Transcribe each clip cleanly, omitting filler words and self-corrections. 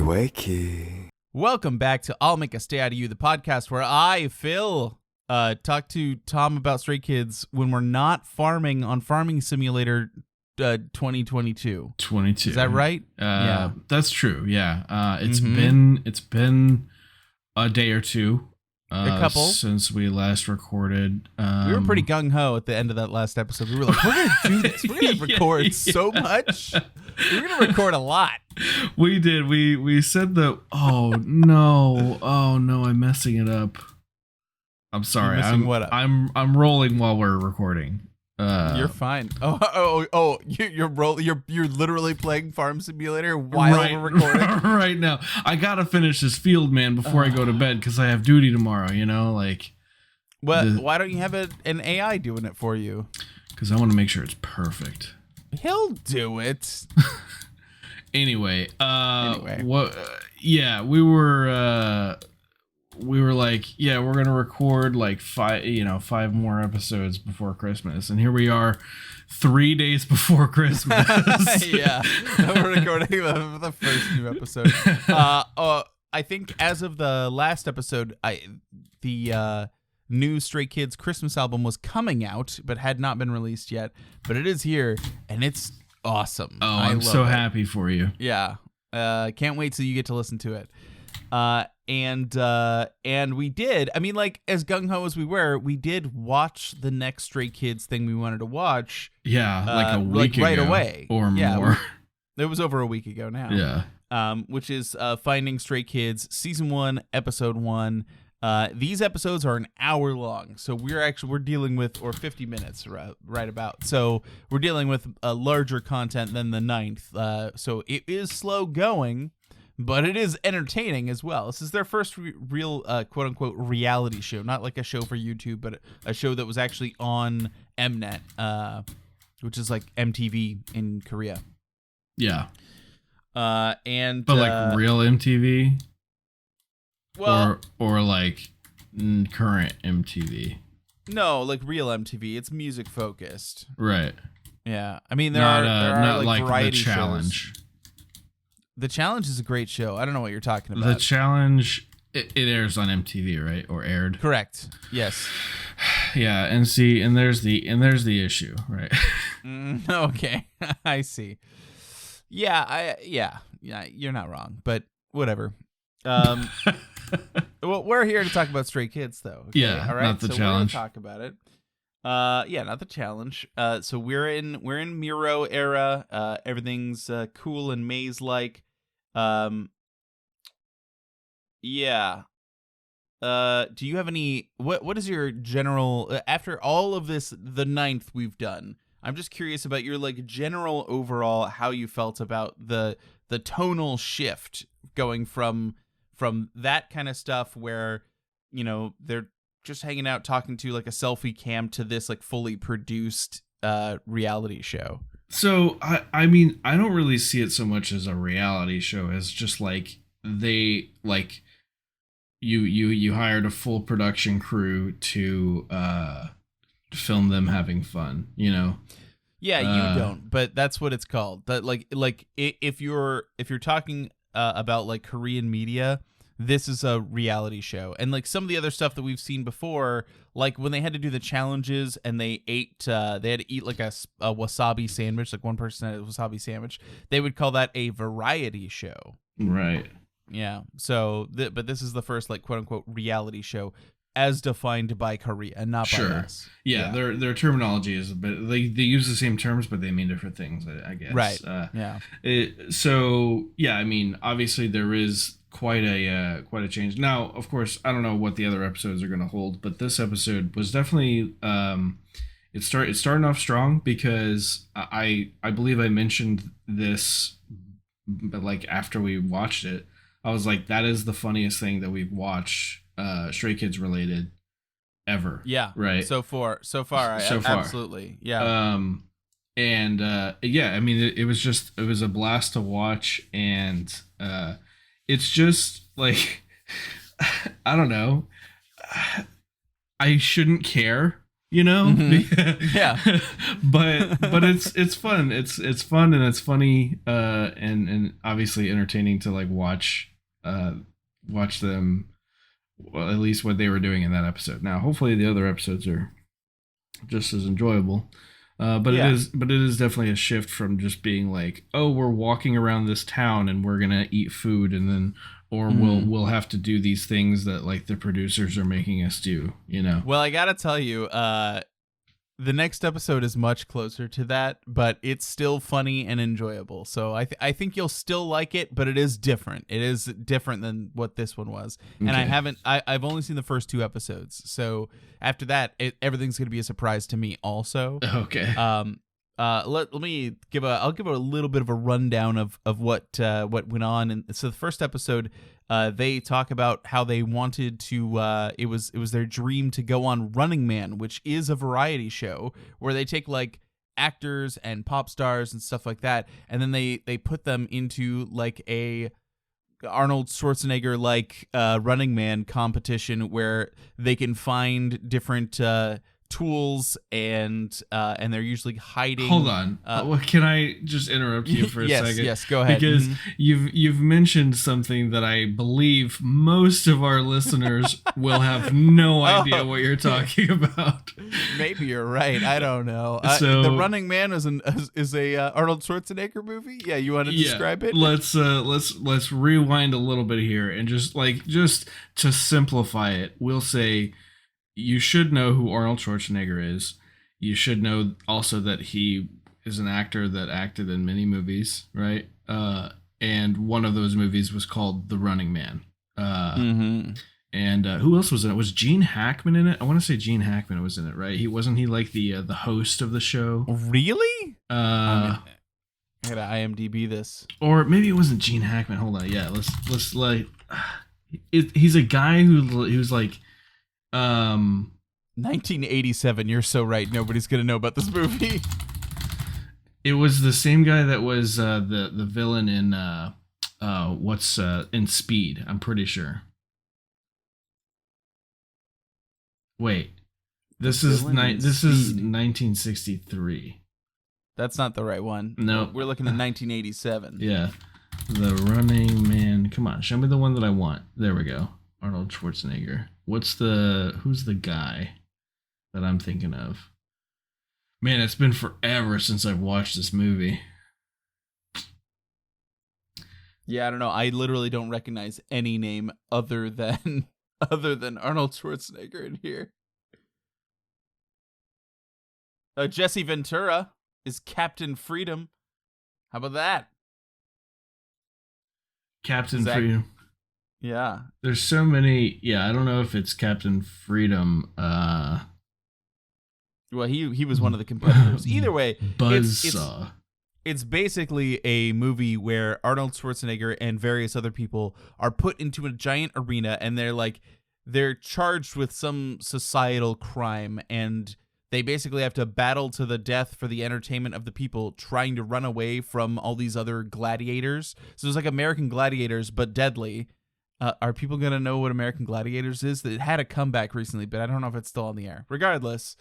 Wakey. Welcome back to I'll Make a Stay Out of You, the podcast where I, Phil, talk to Tom about Stray Kids when we're not farming on Farming Simulator 2022. 22. Is that right? Yeah, that's true. Yeah. It's been a day or two. A couple since we last recorded. We were pretty gung-ho at the end of that last episode. We were like, we're going to do this. We're going to record so much. We're going to record a lot. We did. We said that. Oh no, I'm messing it up. I'm sorry. What up? I'm rolling while we're recording. You're fine. You're literally playing Farm Simulator while we're recording right now. I gotta finish this field, man, before I go to bed because I have duty tomorrow. You know, like. Why don't you have an AI doing it for you? Because I want to make sure it's perfect. He'll do it. Anyway. What? Yeah, we were like, yeah, we're gonna record like five more episodes before Christmas, and here we are, 3 days before Christmas. Yeah, we're recording the first new episode. I think as of the last episode, the new Stray Kids Christmas album was coming out, but had not been released yet. But it is here, and it's awesome. Oh, I'm so happy for you. Yeah, can't wait till you get to listen to it. And we did. I mean, like, as gung-ho as we did watch the next Stray Kids thing we wanted to watch. Yeah, like a week right ago away. Or more. It was over a week ago now. Yeah. Which is Finding Stray Kids, Season 1, Episode 1. These episodes are an hour long, so we're dealing with, or 50 minutes, right about. So we're dealing with a larger content than the 9th. So it is slow going, but it is entertaining as well. This is their first real quote unquote reality show, not like a show for YouTube, but a show that was actually on Mnet, which is like MTV in Korea. Yeah. But like real MTV. Well, or like current MTV. No, like real MTV. It's music focused. Right. Yeah. I mean, there not are like variety The Challenge. shows. The Challenge is a great show. I don't know what you're talking about. The Challenge, it airs on MTV, right? Or aired. Correct. Yes. Yeah, and there's the issue, right? Okay. I see. Yeah, you're not wrong, but whatever. Well, we're here to talk about Stray Kids, though. Okay? Yeah, all right. not the Challenge. We're gonna talk about it. Yeah, not the Challenge. So we're in Miro era. Everything's cool and maze-like. Yeah. Do you have any? What is your general after all of this? The 9th we've done. I'm just curious about your like general overall how you felt about the tonal shift going from that kind of stuff where, you know, they're just hanging out talking to like a selfie cam to this like fully produced reality show. So I mean, I don't really see it so much as a reality show as just like they like you hired a full production crew to film them having fun, you know. Yeah, you don't, but that's what it's called. That like if you're talking about like Korean media, this is a reality show. And like some of the other stuff that we've seen before, like when they had to do the challenges and they had to eat like a wasabi sandwich, like one person had a wasabi sandwich, they would call that a variety show. Right. Yeah. So, but this is the first like quote unquote reality show as defined by Korea, not by us. Yeah, their terminology is a bit, they use the same terms, but they mean different things, I guess. Right. So yeah, I mean, obviously there is quite a change. Now, of course, I don't know what the other episodes are going to hold, but this episode was definitely it's starting off strong because I believe I mentioned this, but like after we watched it, I was like, that is the funniest thing that we've watched Stray Kids related ever. Yeah. Right. So far. Absolutely. Yeah. Yeah, I mean, it was a blast to watch, and it's just like, I don't know, I shouldn't care you know. Yeah. but it's fun. It's fun and it's funny and obviously entertaining to like watch them. Well, at least what they were doing in that episode. Now, hopefully, the other episodes are just as enjoyable. But Yeah. it is definitely a shift from just being like, oh, we're walking around this town and we're gonna eat food, and then or we'll have to do these things that like the producers are making us do. You know. Well, I gotta tell you, the next episode is much closer to that, but it's still funny and enjoyable. So I think you'll still like it, but it is different. It is different than what this one was. And Okay. I've only seen the first 2 episodes. So after that, everything's going to be a surprise to me also. Okay. Let me I'll give a little bit of a rundown of what went on. And so the first episode, they talk about how they wanted to it was their dream to go on Running Man, which is a variety show where they take like actors and pop stars and stuff like that, and then they put them into like a Arnold Schwarzenegger like Running Man competition where they can find different tools and they're usually hiding. Hold on. Can I just interrupt you for a second? Yes, go ahead. Because you've mentioned something that I believe most of our listeners will have no idea what you're talking about. Maybe you're right. I don't know. So the Running Man is a Arnold Schwarzenegger movie. Yeah, you want to describe it? Let's rewind a little bit here and just to simplify it, we'll say you should know who Arnold Schwarzenegger is. You should know also that he is an actor that acted in many movies, right? And one of those movies was called The Running Man. And who else was in it? Was Gene Hackman in it? I want to say Gene Hackman was in it, right? Wasn't he like the host of the show? Really? I gotta IMDb this. Or maybe it wasn't Gene Hackman. Hold on. Yeah, let's like. He's a guy who's like. 1987. You're so right. Nobody's gonna know about this movie. It was the same guy that was the villain in in Speed. I'm pretty sure. Wait, this is 1963. That's not the right one. No, we're looking at 1987. Yeah, The Running Man. Come on, show me the one that I want. There we go. Arnold Schwarzenegger. Who's the guy that I'm thinking of? Man, it's been forever since I've watched this movie. Yeah, I don't know. I literally don't recognize any name other than Arnold Schwarzenegger in here. Jesse Ventura is Captain Freedom. How about that? Captain Freedom. Yeah. There's so many. Yeah, I don't know if it's Captain Freedom. Well, he was one of the competitors. Either way, Buzzsaw. It's basically a movie where Arnold Schwarzenegger and various other people are put into a giant arena, and they're charged with some societal crime, and they basically have to battle to the death for the entertainment of the people, trying to run away from all these other gladiators. So it's like American Gladiators, but deadly. Are people going to know what American Gladiators is? It had a comeback recently, but I don't know if it's still on the air. Regardless,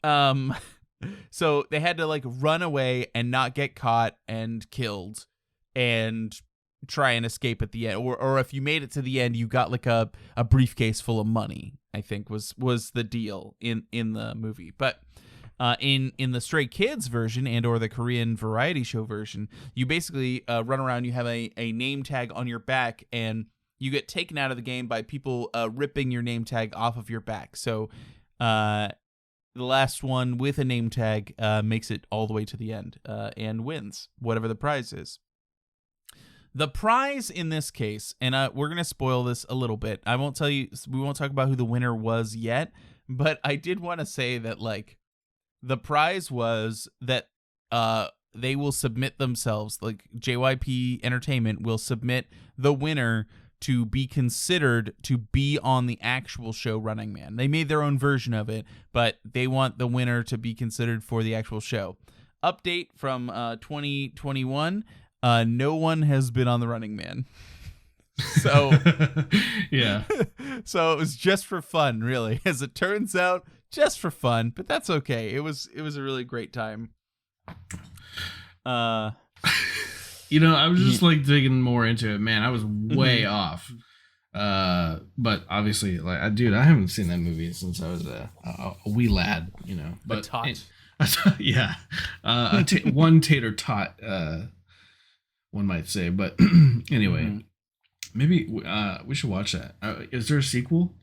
so they had to like run away and not get caught and killed and try and escape at the end. Or if you made it to the end, you got like a briefcase full of money, I think was the deal in the movie. But in the Stray Kids version and or the Korean variety show version, you basically run around, you have a name tag on your back, and you get taken out of the game by people ripping your name tag off of your back. So the last one with a name tag makes it all the way to the end and wins whatever the prize is. The prize in this case, and we're going to spoil this a little bit. We won't talk about who the winner was yet, but I did want to say that like the prize was that they will submit themselves, like JYP Entertainment will submit the winner to be considered to be on the actual show Running Man. They made their own version of it, but they want the winner to be considered for the actual show. Update from 2021, no one has been on the Running Man. So yeah. So it was just for fun, really. As it turns out, just for fun, but that's okay. It was a really great time. You know, I was just like digging more into it. Man, I was way off. But obviously, like, I haven't seen that movie since I was a wee lad. You know, but a tot. Yeah, one tater tot, one might say. But anyway, maybe we should watch that. Is there a sequel?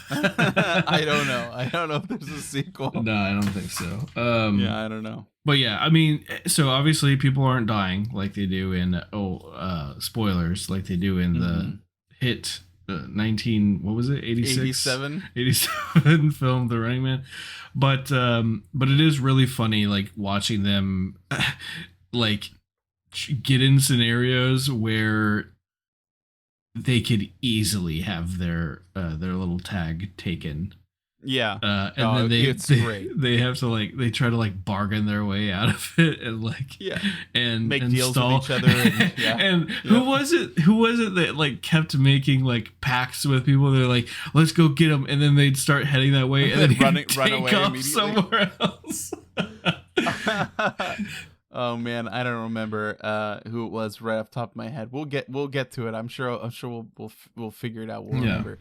I don't know. I don't know if there's a sequel. No, I don't think so. Yeah, I don't know. But yeah, I mean, so obviously people aren't dying like they do in spoilers, like they do in the hit 87 film The Running Man. But it is really funny, like, watching them like get in scenarios where they could easily have their little tag taken. Yeah. And then they have to, like, they try to, like, bargain their way out of it and, like, and make and deals stall. with each other. And who was it that, like, kept making, like, pacts with people? They're like, let's go get them, and then they'd start heading that way, and then run away off somewhere else. Oh man, I don't remember who it was right off the top of my head. We'll get to it. I'm sure we'll figure it out. We'll remember.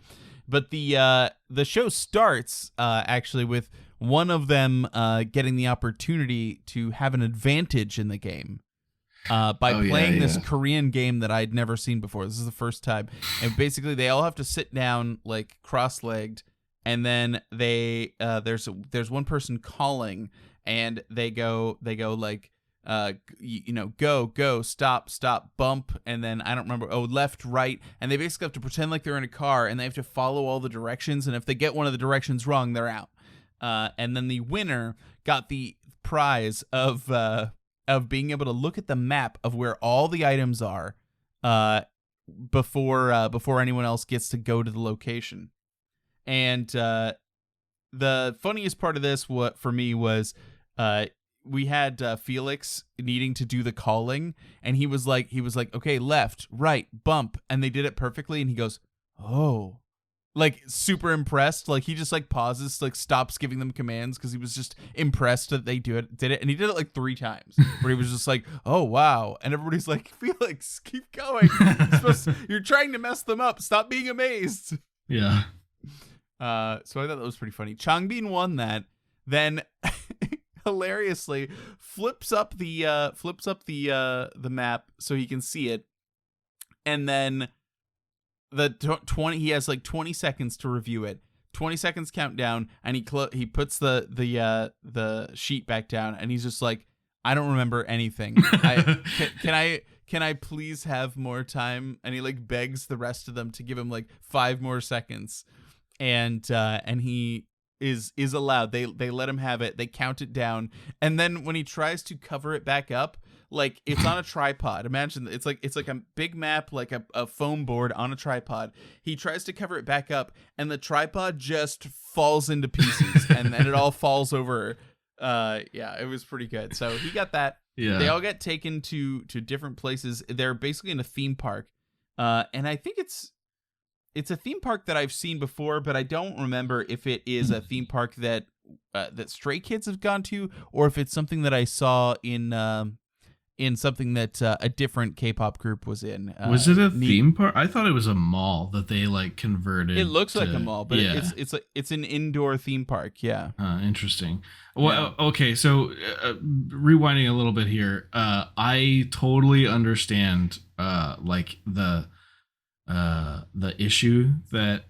But the show starts actually with one of them getting the opportunity to have an advantage in the game by playing this Korean game that I'd never seen before. This is the first time, and basically they all have to sit down, like, cross-legged, and then they there's one person calling, and they go like, go, stop, bump, and then I don't remember, left, right, and they basically have to pretend like they're in a car, and they have to follow all the directions, and if they get one of the directions wrong, they're out. And then the winner got the prize of being able to look at the map of where all the items are before anyone else gets to go to the location. And the funniest part of this, for me, was we had Felix needing to do the calling, and he was like, okay, left, right, bump, and they did it perfectly, and he goes, oh, like, super impressed. Like, he just, like, pauses, like, stops giving them commands because he was just impressed that they did it, and he did it like 3 times, where he was just like, oh wow, and everybody's like, Felix, keep going. You're trying to mess them up. Stop being amazed. Yeah. So I thought that was pretty funny. Changbin won that, then hilariously flips up the map so he can see it, and then he has like 20 seconds to review it. 20 seconds countdown, and he puts the sheet back down, and he's just like, I don't remember anything. Can I please have more time? And he, like, begs the rest of them to give him like 5 more seconds, and he is allowed. They let him have it. They count it down, and then when he tries to cover it back up, like, it's on a tripod. Imagine it's like a big map, like a foam board on a tripod. He tries to cover it back up, and the tripod just falls into pieces, and then it all falls over. It was pretty good. So he got that. Yeah. They all get taken to different places. They're basically in a theme park, and I think it's a theme park that I've seen before, but I don't remember if it is a theme park that Stray Kids have gone to, or if it's something that I saw in something that a different K-pop group was in. Was it a theme park? I thought it was a mall that they, like, converted. It looks like a mall, but it's an indoor theme park. Yeah. Interesting. Well, okay. So rewinding a little bit here, I totally understand like the issue that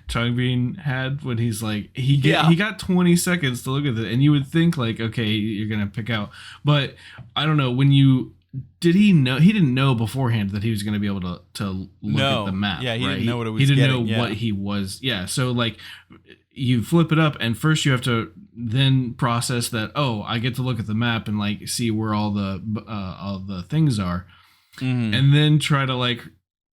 Changbin had when he's like, he got 20 seconds to look at it, and you would think, like, okay, you're gonna pick out, but I don't know, he didn't know beforehand that he was gonna be able to look at the map. Yeah, he right? didn't know what it was. He didn't know what he was. Yeah, so, like, you flip it up, and first you have to then process that, oh, I get to look at the map and, like, see where all the things are, and then try to, like,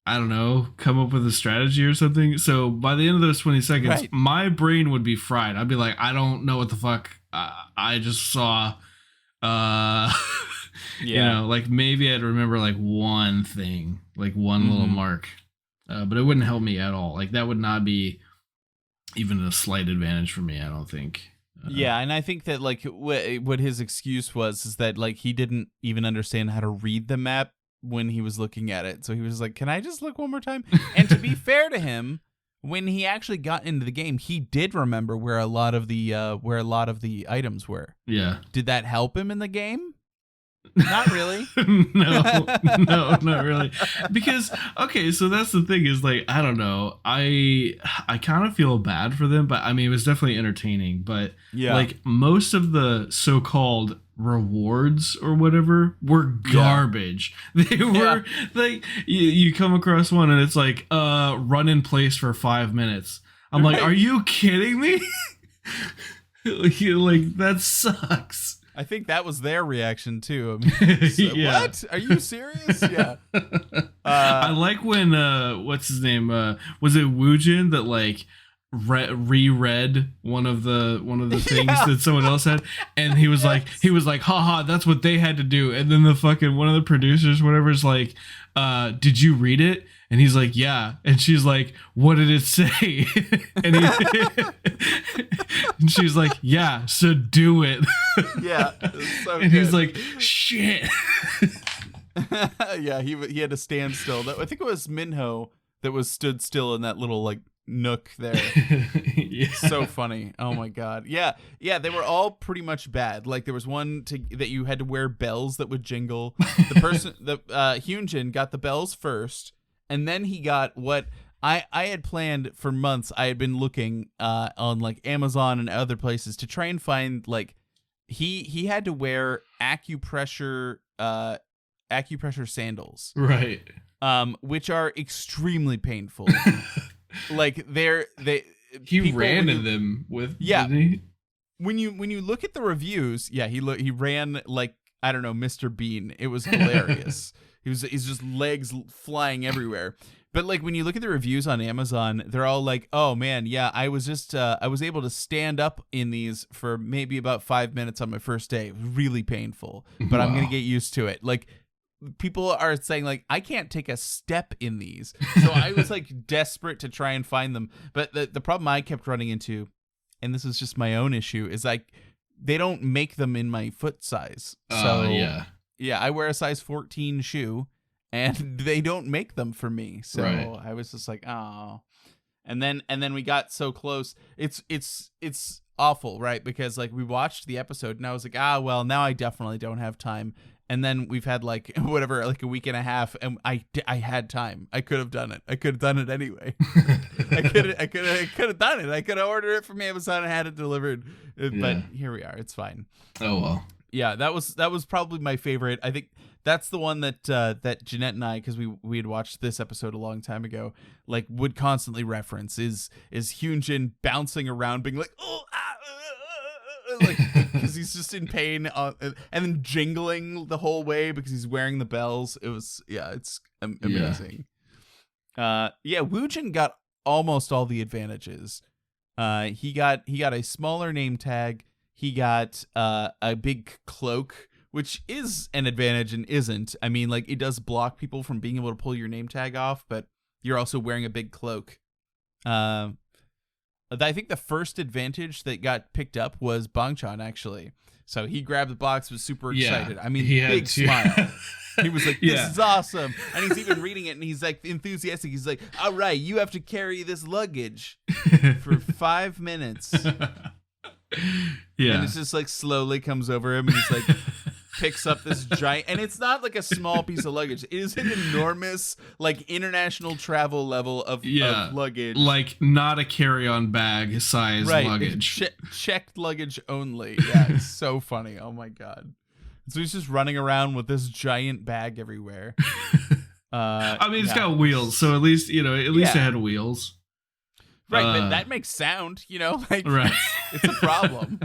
I don't know, come up with a strategy or something. So by the end of those 20 seconds, my brain would be fried. I'd be like, I don't know what the fuck I just saw. You know, like, maybe I'd remember, like, one thing, like one little mark, but it wouldn't help me at all. Like, that would not be even a slight advantage for me. I don't think. Yeah, and I think that like what his excuse was is that like he didn't even understand how to read the map when he was looking at it. So he was like, "Can I just look one more time?" And to be fair to him, when he actually got into the game, he did remember where a lot of the items were. Yeah. Did that help him in the game? Not really. No, not really. Because okay, so that's the thing is like I don't know. I kind of feel bad for them, but I mean it was definitely entertaining. But Yeah. like most of the so-called rewards or whatever were garbage. They were like you come across one and it's like run in place for 5 minutes. I'm like, are you kidding me? Like that sucks. I think that was their reaction too. I mean, so, Yeah. What? Are you serious? Yeah. I like when what's his name? Was it Woojin that like reread one of the things that someone else had, and he was like, haha, that's what they had to do. And then the fucking one of the producers, whatever, is like, did you read it? And he's like, yeah. And she's like, what did it say? and and she's like, yeah, so do it. Yeah. So and he's like, shit. Yeah, he had to stand still. I think it was Minho that was stood still in that little like nook there. Yeah. So funny. Oh my god. Yeah, they were all pretty much bad. Like there was one that you had to wear bells that would jingle. The person Hyunjin got the bells first, and then he got what I had planned for months. I had been looking on like Amazon and other places to try and find like he had to wear acupressure sandals. Right. Which are extremely painful. Like he ran in them with didn't he? When you look at the reviews, he ran like I don't know, Mr. Bean. It was hilarious. He's just legs flying everywhere. But like when you look at the reviews on Amazon, they're all like, "Oh man, yeah, I was just I was able to stand up in these for maybe about 5 minutes on my first day. It was really painful, but I'm going to get used to it." Like people are saying like I can't take a step in these. So I was like desperate to try and find them. But the problem I kept running into, and this is just my own issue, is like they don't make them in my foot size. So yeah, I wear a size 14 shoe and they don't make them for me. So I was just like, oh. And then we got so close. It's awful, right? Because like we watched the episode and I was like, well, now I definitely don't have time. And then we've had like whatever, like a week and a half, and I had time. I could have done it. I could have done it anyway. I could have done it. I could have ordered it from Amazon and had it delivered. But here we are. It's fine. Oh well. Yeah, that was probably my favorite. I think that's the one that Jeanette and I, because we had watched this episode a long time ago, like would constantly reference is Hyunjin bouncing around, being like, oh. Like because he's just in pain and then jingling the whole way because he's wearing the bells. It was it's amazing. Woojin got almost all the advantages. He got a smaller name tag. He got a big cloak, which is an advantage and isn't. I mean, like it does block people from being able to pull your name tag off, but you're also wearing a big cloak. I think the first advantage that got picked up was Bangchan, actually. So he grabbed the box, was super excited. I mean, big smile. He was like, this is awesome. And he's even reading it, and he's like enthusiastic. He's like, all right, you have to carry this luggage for 5 minutes. Yeah. And it's just like slowly comes over him, and he's like, picks up this giant, and it's not like a small piece of luggage. It is an enormous, like international travel level of luggage. Like not a carry-on bag size luggage. Checked luggage only. Yeah, it's so funny. Oh my god. So he's just running around with this giant bag everywhere. I mean, it's got wheels, so at least it had wheels. Right, but that makes sound, like it's a problem.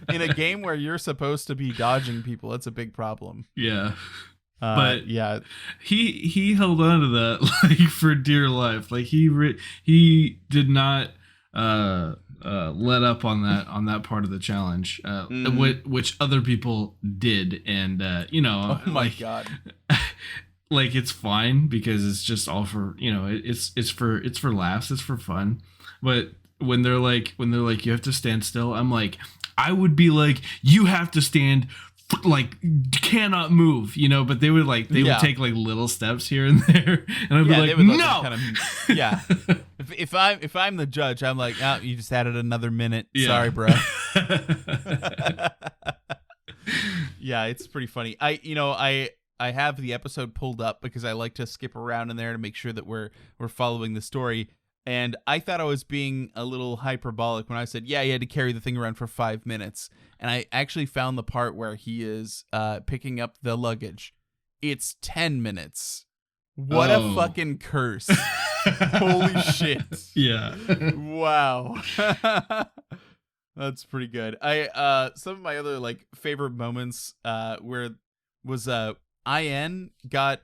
In a game where you're supposed to be dodging people, it's a big problem. Yeah. But he held on to that like for dear life. Like he did not let up on that part of the challenge, which other people did, and oh my god. Like it's fine because it's just all for it's for laughs, it's for fun. But when they're like you have to stand still. I'm like, I would be like, you have to stand, like cannot move, but they would would take like little steps here and there, and I'd be like, no. Yeah. If I'm the judge, I'm like, oh, you just added another minute. Yeah. Sorry, bro. Yeah, it's pretty funny. I have the episode pulled up because I like to skip around in there to make sure that we're following the story. And I thought I was being a little hyperbolic when I said, yeah, he had to carry the thing around for 5 minutes. And I actually found the part where he is picking up the luggage. It's 10 minutes. What a fucking curse. Holy shit. Yeah. Wow. That's pretty good. Some of my other like favorite moments was IN got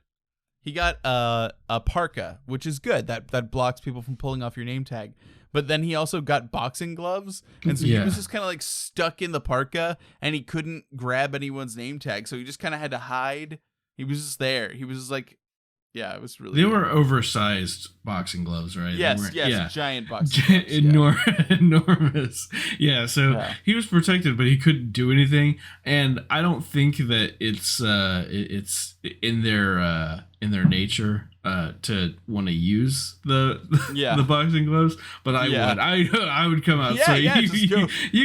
a parka, which is good. That blocks people from pulling off your name tag. But then he also got boxing gloves, and so he was just kind of like stuck in the parka, and he couldn't grab anyone's name tag, so he just kind of had to hide. He was just there. He was just like, yeah, it was really. They were oversized boxing gloves, right? Yes, giant boxing gloves. Enormous. Yeah, so he was protected, but he couldn't do anything, and I don't think that it's in their nature to want to use the boxing gloves, but I would. I would come out. So you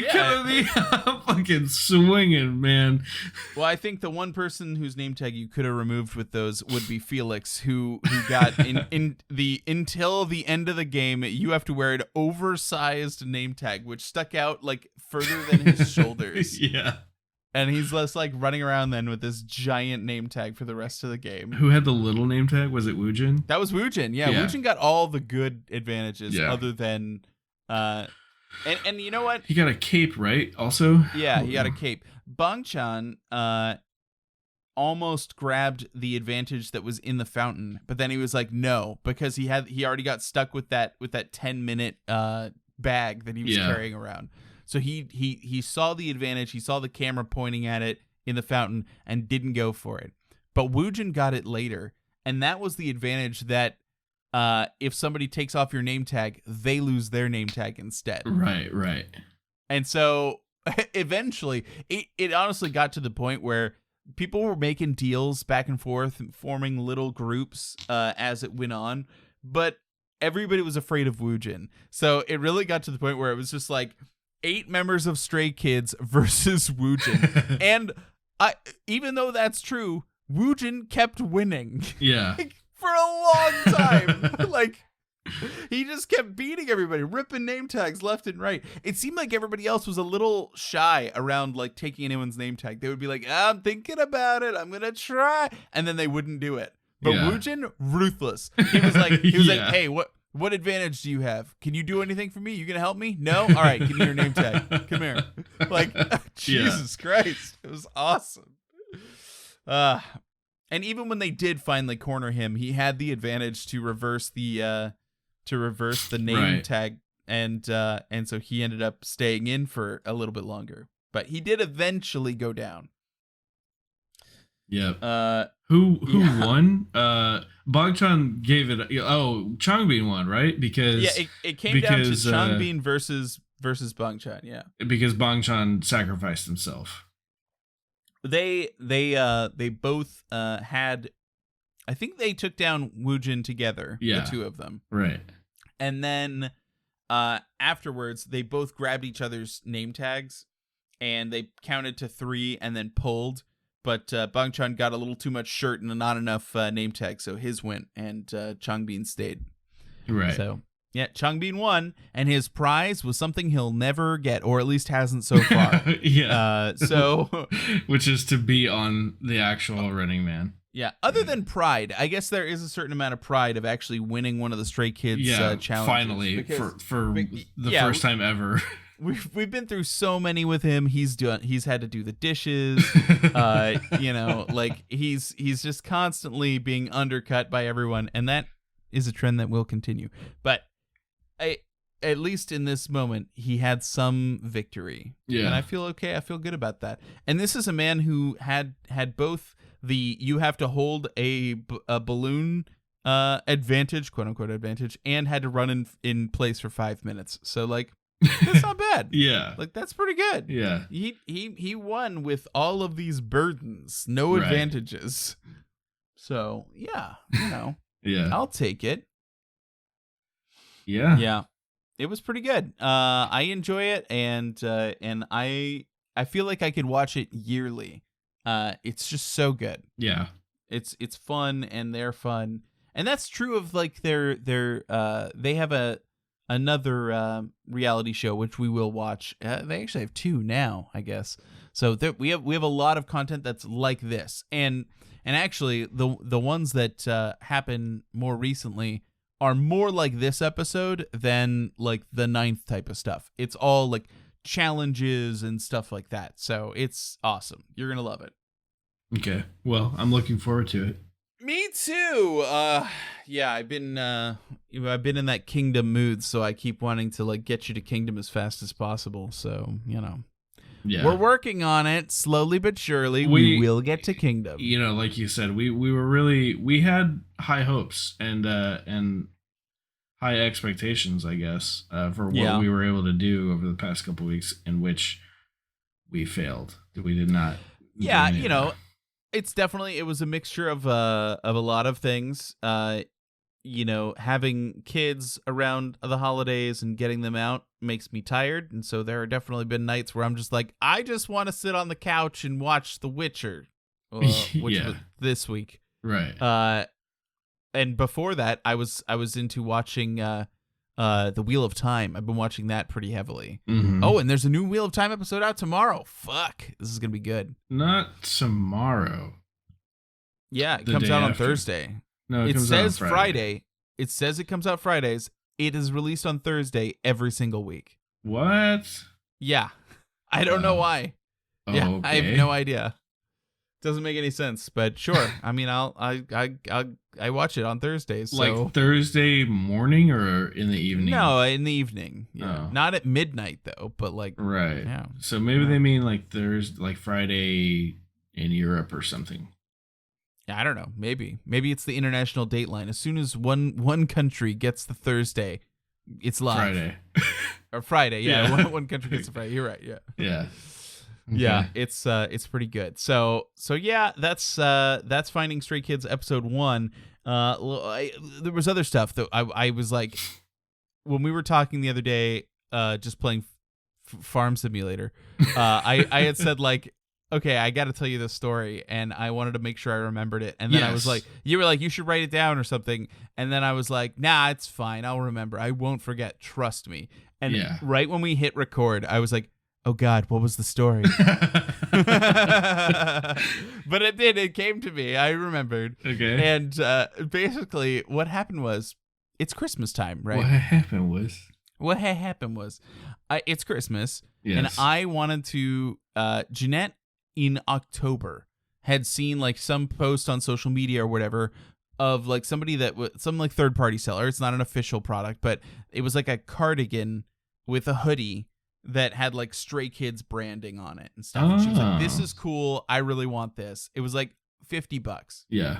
come at me, I'm fucking swinging, man. Well, I think the one person whose name tag you could have removed with those would be Felix, who got until the end of the game, you have to wear an oversized name tag, which stuck out like further than his shoulders. Yeah. And he's just like running around then with this giant name tag for the rest of the game. Who had the little name tag? Was it Woojin? That was Woojin. Yeah, Woojin got all the good advantages other than and you know what? He got a cape, right? Also? Yeah, he got a cape. Bangchan almost grabbed the advantage that was in the fountain, but then he was like, no, because he already got stuck with that 10-minute bag that he was carrying around. So he saw the advantage, he saw the camera pointing at it in the fountain and didn't go for it. But Woojin got it later, and that was the advantage that if somebody takes off your name tag, they lose their name tag instead. Right. And so eventually, it honestly got to the point where people were making deals back and forth, forming little groups as it went on, but everybody was afraid of Woojin. So it really got to the point where it was just like 8 members of Stray Kids versus Woojin. And even though that's true, Woojin kept winning. Yeah. Like, for a long time. Like, he just kept beating everybody, ripping name tags left and right. It seemed like everybody else was a little shy around like taking anyone's name tag. They would be like, I'm thinking about it, I'm gonna try, and then they wouldn't do it. But Woojin, ruthless. He was like, like, hey, what advantage do you have? Can you do anything for me? You gonna help me? No? All right, give me your name tag. Come here. Like, Jesus Christ. It was awesome. And even when they did finally corner him, he had the advantage to reverse the name tag, and so he ended up staying in for a little bit longer. But he did eventually go down. Yeah. Who won? Bangchan gave it. Changbin won, right? Because it came down to Changbin versus Bangchan. Yeah, because Bangchan sacrificed himself. They both had. I think they took down Woojin together. Yeah. The two of them. Right. And then afterwards, they both grabbed each other's name tags, and they counted to 3 and then pulled. But Bangchan got a little too much shirt and not enough name tags, so his went, and Changbin stayed. Right. So, yeah, Changbin won, and his prize was something he'll never get, or at least hasn't so far. Yeah. Which is to be on the actual Running Man. Yeah, other than pride, I guess there is a certain amount of pride of actually winning one of the Stray Kids challenges. Finally, for the first time ever. We've been through so many with him. He's had to do the dishes. Like he's just constantly being undercut by everyone, and that is a trend that will continue. But at least in this moment, he had some victory. Yeah, and I feel okay. I feel good about that. And this is a man who had both you have to hold a balloon advantage, quote unquote advantage, and had to run in place for 5 minutes. So like, that's not bad. Yeah. Like that's pretty good. Yeah. He won with all of these burdens, no Right. advantages. So yeah, Yeah. I'll take it. Yeah. Yeah, it was pretty good. I enjoy it, and I feel like I could watch it yearly. It's just so good. Yeah. It's fun, and they're fun, and that's true of like they have another reality show which we will watch. They actually have 2 now, I guess. So we have a lot of content that's like this, and actually the ones that happen more recently are more like this episode than like the 9th type of stuff. It's all like challenges and stuff like that. So it's awesome. You're gonna love it. Okay. Well, I'm looking forward to it. Me too. Yeah, I've been in that Kingdom mood, so I keep wanting to like get you to Kingdom as fast as possible. So Yeah. we're working on it slowly but surely. We will get to Kingdom. Like you said, we had high hopes and high expectations, I guess, for what we were able to do over the past couple of weeks, in which we failed. We did not. Yeah, it's definitely, it was a mixture of a lot of things. Having kids around the holidays and getting them out makes me tired, and so there have definitely been nights where I'm just like, I just want to sit on the couch and watch The Witcher, which was this week, right? And before that, I was into watching The Wheel of Time. I've been watching that pretty heavily. Mm-hmm. Oh, and there's a new Wheel of Time episode out tomorrow. Fuck, this is gonna be good. Not tomorrow. Yeah, it comes out on Thursday. No, it comes says out on Friday. It says it comes out Fridays. It is released on Thursday every single week. What? Yeah, I don't know why. Yeah, okay. I have no idea. Doesn't make any sense, but sure. I mean, I watch it on Thursdays. So. Like Thursday morning or in the evening? No, in the evening. Yeah, Oh. not at midnight though, but like right. Yeah. So maybe they mean like Thursday, like Friday in Europe or something. I don't know. Maybe it's the international dateline. As soon as one country gets the Thursday, it's live. Friday. Or Friday. Yeah, Yeah. one country gets the Friday. You're right. Yeah. Yeah. Yeah, it's pretty good. So yeah, that's Finding Stray Kids episode 1. There was other stuff that I was like, when we were talking the other day, just playing Farm Simulator, I had said like, okay, I got to tell you this story, and I wanted to make sure I remembered it, and then I was like, you were like, you should write it down or something, and then I was like, nah, it's fine, I'll remember, I won't forget, trust me. And right when we hit record, I was like, oh God, what was the story? But it came to me. I remembered. Okay. And basically what happened was, it's Christmas time, right? What happened was it's Christmas. Yes. And I wanted to, Jeanette in October had seen like some post on social media or whatever of like somebody that was some like third party seller. It's not an official product, but it was like a cardigan with a hoodie that had like Stray Kids branding on it and stuff. And she was like, this is cool. I really want this. It was like $50. Yeah.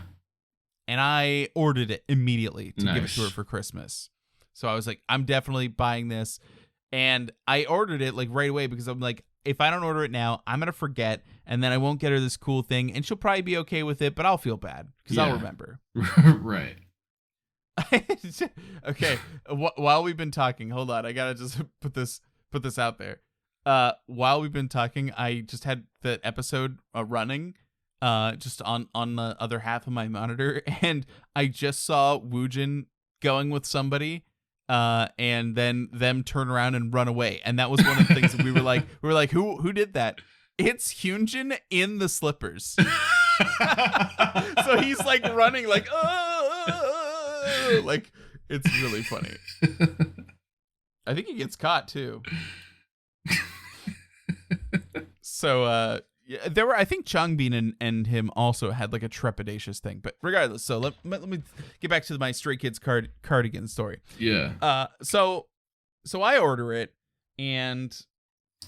And I ordered it immediately to give it to her Nice. for Christmas. So I was like, I'm definitely buying this. And I ordered it like right away because I'm like, if I don't order it now, I'm going to forget. And then I won't get her this cool thing. And she'll probably be okay with it, but I'll feel bad because I'll remember. Right. Okay. While we've been talking, hold on. I got to just put this out there. While we've been talking, I just had the episode running just on the other half of my monitor, and I just saw Woojin going with somebody and then them turn around and run away. And that was one of the things that we were like, who did that? It's Hyunjin in the slippers. So he's like running like like it's really funny. I think he gets caught too. So yeah, there were, I think Changbin and him also had like a trepidatious thing, but regardless, so let me get back to my Stray Kids cardigan story. Yeah. So I order it, and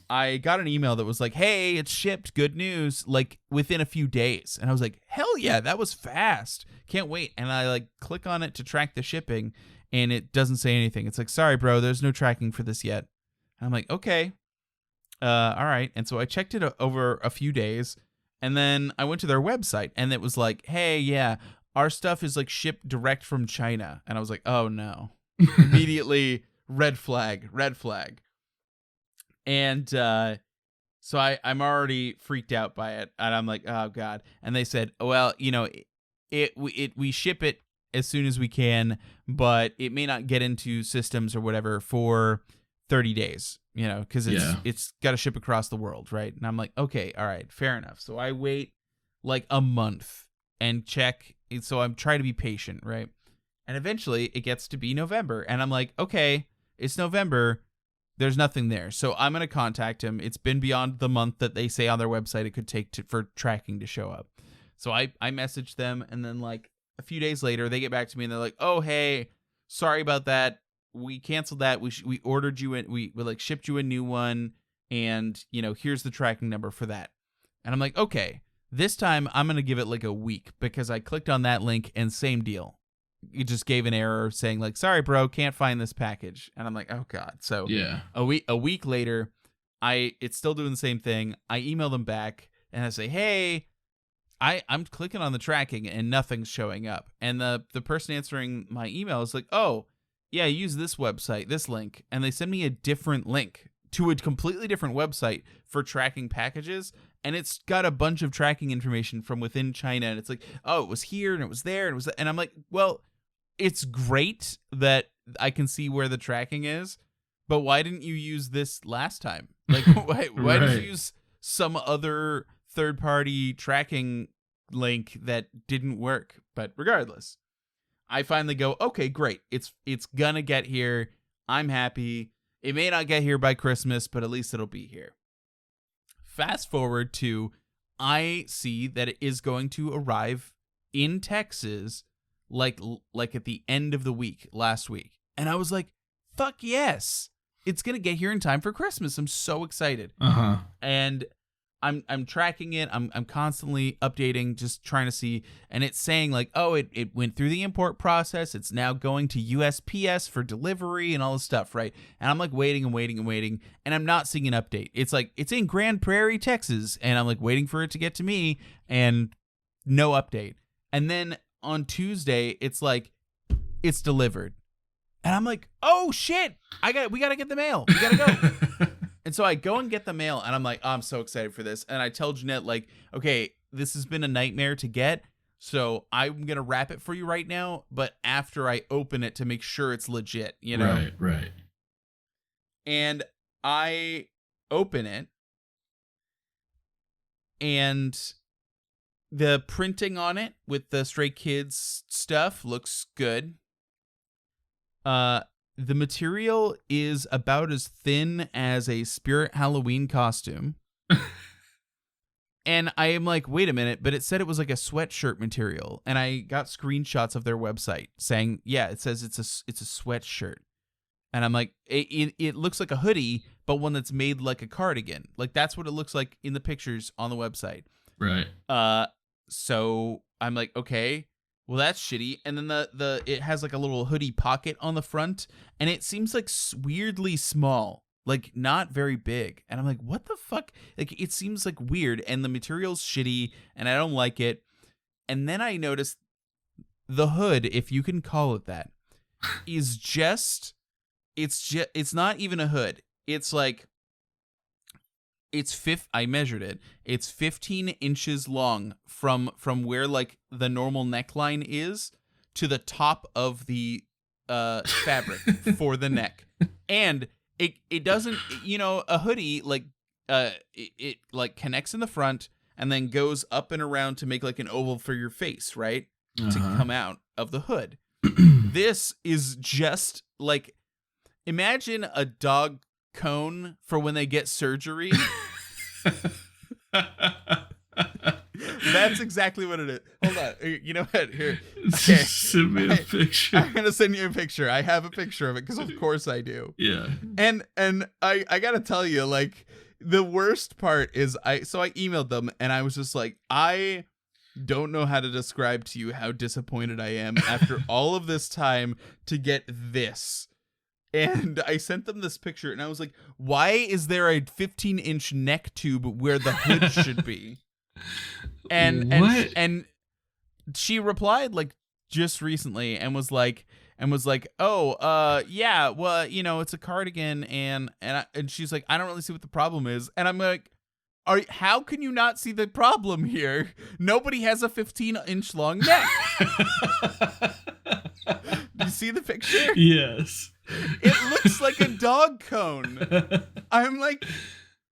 I got an email that was like, hey, it's shipped, good news, like within a few days. And I was like, hell yeah, that was fast. Can't wait. And I like click on it to track the shipping and it doesn't say anything. It's like, sorry, bro, there's no tracking for this yet. And I'm like, okay. All right. And so I checked it over a few days and then I went to their website and it was like, hey, yeah, our stuff is like shipped direct from China. And I was like, oh no. Immediately red flag. And so I'm already freaked out by it, and I'm like, oh god. And they said, well, you know, we ship it as soon as we can, but it may not get into systems or whatever for 30 days, you know, because it's got to ship across the world, right? And I'm like, okay, all right, fair enough. So I wait like a month and check. So I'm trying to be patient, right? And eventually it gets to be November, and I'm like, okay, it's November. There's nothing there. So I'm going to contact him. It's been beyond the month that they say on their website it could take for tracking to show up. So I messaged them, and then like a few days later, they get back to me and they're like, oh, hey, sorry about that. We canceled that. We ordered you we like shipped you a new one, and you know, here's the tracking number for that. And I'm like, okay, this time I'm going to give it like a week because I clicked on that link and same deal. It just gave an error saying like, sorry, bro, can't find this package. And I'm like, oh god. So yeah, a week later, it's still doing the same thing. I email them back and I say, hey, I'm clicking on the tracking and nothing's showing up. And the person answering my email is like, oh yeah, use this website, this link. And they send me a different link to a completely different website for tracking packages. And it's got a bunch of tracking information from within China. And it's like, oh, it was here and it was there and it was, and I'm like, well, it's great that I can see where the tracking is, but why didn't you use this last time? Like, why right. did you use some other third-party tracking link that didn't work? But regardless, I finally go, okay, great. It's gonna get here. I'm happy. It may not get here by Christmas, but at least it'll be here. Fast forward to, I see that it is going to arrive in Texas like at the end of the week last week. And I was like, fuck yes. It's going to get here in time for Christmas. I'm so excited. Uh-huh. And I'm tracking it. I'm constantly updating, just trying to see. And it's saying like, oh, it went through the import process. It's now going to USPS for delivery and all this stuff, right? And I'm like waiting. And I'm not seeing an update. It's like, it's in Grand Prairie, Texas. And I'm like waiting for it to get to me and no update. And then on Tuesday, it's like, it's delivered. And I'm like, oh shit, we gotta get the mail. We gotta go. And so I go and get the mail and I'm like, oh, I'm so excited for this. And I tell Jeanette like, okay, this has been a nightmare to get. So I'm going to wrap it for you right now. But after I open it to make sure it's legit, you know? Right. And I open it and the printing on it with the Stray Kids stuff looks good. The material is about as thin as a Spirit Halloween costume. And I am like, wait a minute, but it said it was like a sweatshirt material. And I got screenshots of their website saying, yeah, it says it's a sweatshirt. And I'm like, it looks like a hoodie, but one that's made like a cardigan. Like that's what it looks like in the pictures on the website. Right. So I'm like, okay, well that's shitty. And then the it has like a little hoodie pocket on the front, and it seems like weirdly small, like not very big. And I'm like, what the fuck? Like it seems like weird, and the material's shitty, and I don't like it. And then I noticed the hood, if you can call it that, is just it's not even a hood. It's like I measured it. It's 15 inches long from where like the normal neckline is to the top of the fabric for the neck. And it doesn't, you know, a hoodie like it like connects in the front and then goes up and around to make like an oval for your face, right? Uh-huh. To come out of the hood. This is just like, imagine a dog cone for when they get surgery. That's exactly what it is. Hold on. You know what? Here. Okay. Send me a picture. I'm going to send you a picture. I have a picture of it because of course I do. Yeah. And I got to tell you, like, the worst part is I emailed them and I was just like, I don't know how to describe to you how disappointed I am after all of this time to get this. And I sent them this picture and I was like, why is there a 15-inch neck tube where the hood should be? And she replied like just recently and was like, oh, yeah, well, you know, it's a cardigan, and she's like, I don't really see what the problem is, and I'm like, how can you not see the problem here? Nobody has a 15-inch long neck. Do you see the picture? Yes. It looks like a dog cone. I'm like,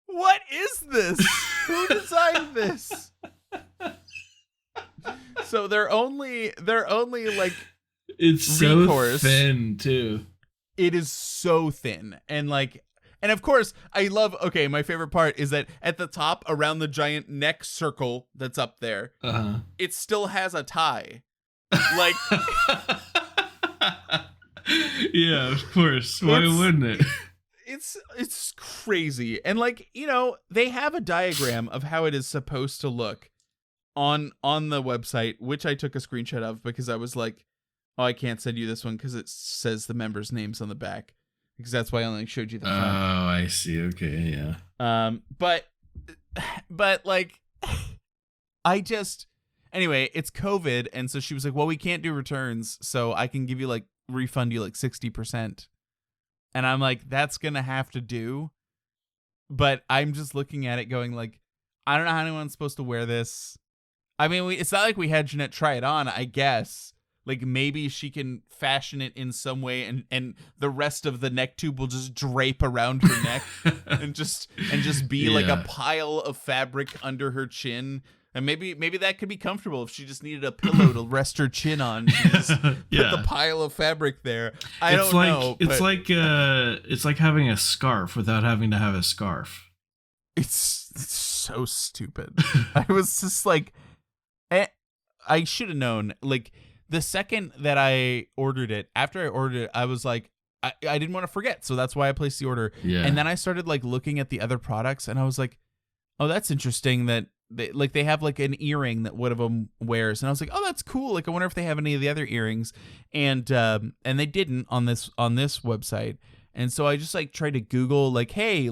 what is this? Who designed this? So they're only like, it's recourse. So thin too. It is so thin, and of course I love. Okay, my favorite part is that at the top, around the giant neck circle that's up there, it still has a tie. Like, yeah, of course. Why wouldn't it? It's crazy, and like, you know, they have a diagram of how it is supposed to look on the website, which I took a screenshot of because I was like, oh, I can't send you this one because it says the members' names on the back, because that's why I only showed you the front. Oh, I see. Okay, yeah. But like, anyway, it's COVID, and so she was like, well, we can't do returns, so I can give you refund you 60%. And I'm like, that's gonna have to do. But I'm just looking at it going like, I don't know how anyone's supposed to wear this. I mean, it's not like we had Jeanette try it on, I guess. Like, maybe she can fashion it in some way, and the rest of the neck tube will just drape around her neck and just be like a pile of fabric under her chin. And maybe that could be comfortable if she just needed a pillow to rest her chin on. She just put the pile of fabric there. I don't know. It's like having a scarf without having to have a scarf. It's so stupid. I was just like, I should have known. Like, the second that I ordered it, after I ordered it, I was like, I didn't want to forget, so that's why I placed the order. Yeah. And then I started looking at the other products, and I was like, oh, that's interesting that they have an earring that one of them wears, and I was like, oh, that's cool. Like, I wonder if they have any of the other earrings, and they didn't on this website, and so I just tried to Google hey,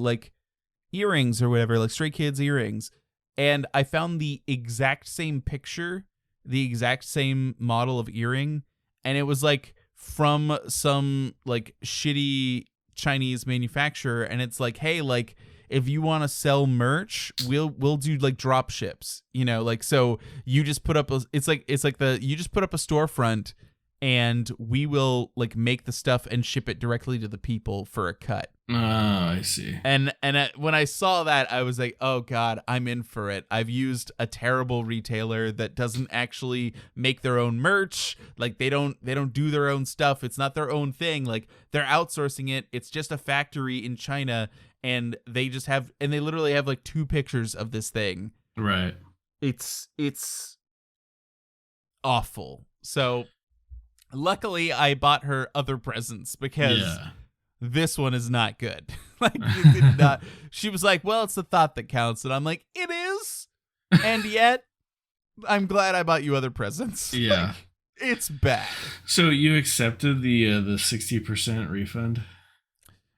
earrings or whatever, Stray Kids earrings, and I found the exact same picture, the exact same model of earring, and it was from some shitty Chinese manufacturer, and it's hey, if you want to sell merch, we'll do drop ships, so you just put up you just put up a storefront, and we will make the stuff and ship it directly to the people for a cut. Oh, I see. And when I saw that, I was like, oh God, I'm in for it. I've used a terrible retailer that doesn't actually make their own merch. They don't do their own stuff. It's not their own thing. They're outsourcing it. It's just a factory in China, and they literally have 2 pictures of this thing. Right. It's awful. So luckily I bought her other presents because this one is not good. It did not. She was like, well, it's the thought that counts. And I'm like, it is. And yet I'm glad I bought you other presents. Yeah. It's bad. So you accepted the 60% refund?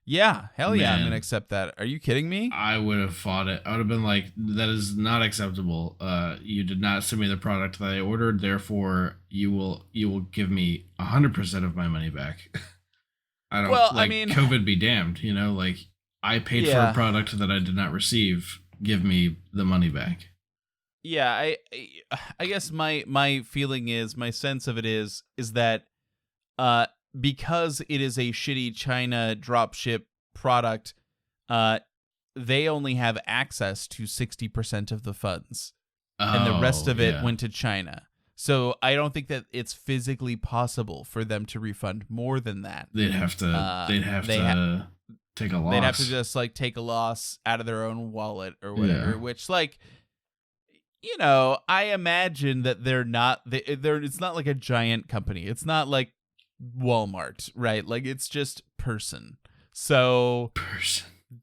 Yeah, hell yeah, I'm gonna accept that. Are you kidding me? I would have fought it. I would have been like, that is not acceptable. You did not send me the product that I ordered, therefore you will give me 100% of my money back. I don't COVID be damned, I paid for a product that I did not receive. Give me the money back. Yeah, I guess my feeling is, my sense of it is that because it is a shitty China dropship product, they only have access to 60% of the funds, and the rest of it went to China. So I don't think that it's physically possible for them to refund more than that. They'd have to. Take a loss. They'd have to just take a loss out of their own wallet or whatever. Yeah. Which I imagine that they're not. It's not like a giant company. It's not like Walmart, right? It's just person. So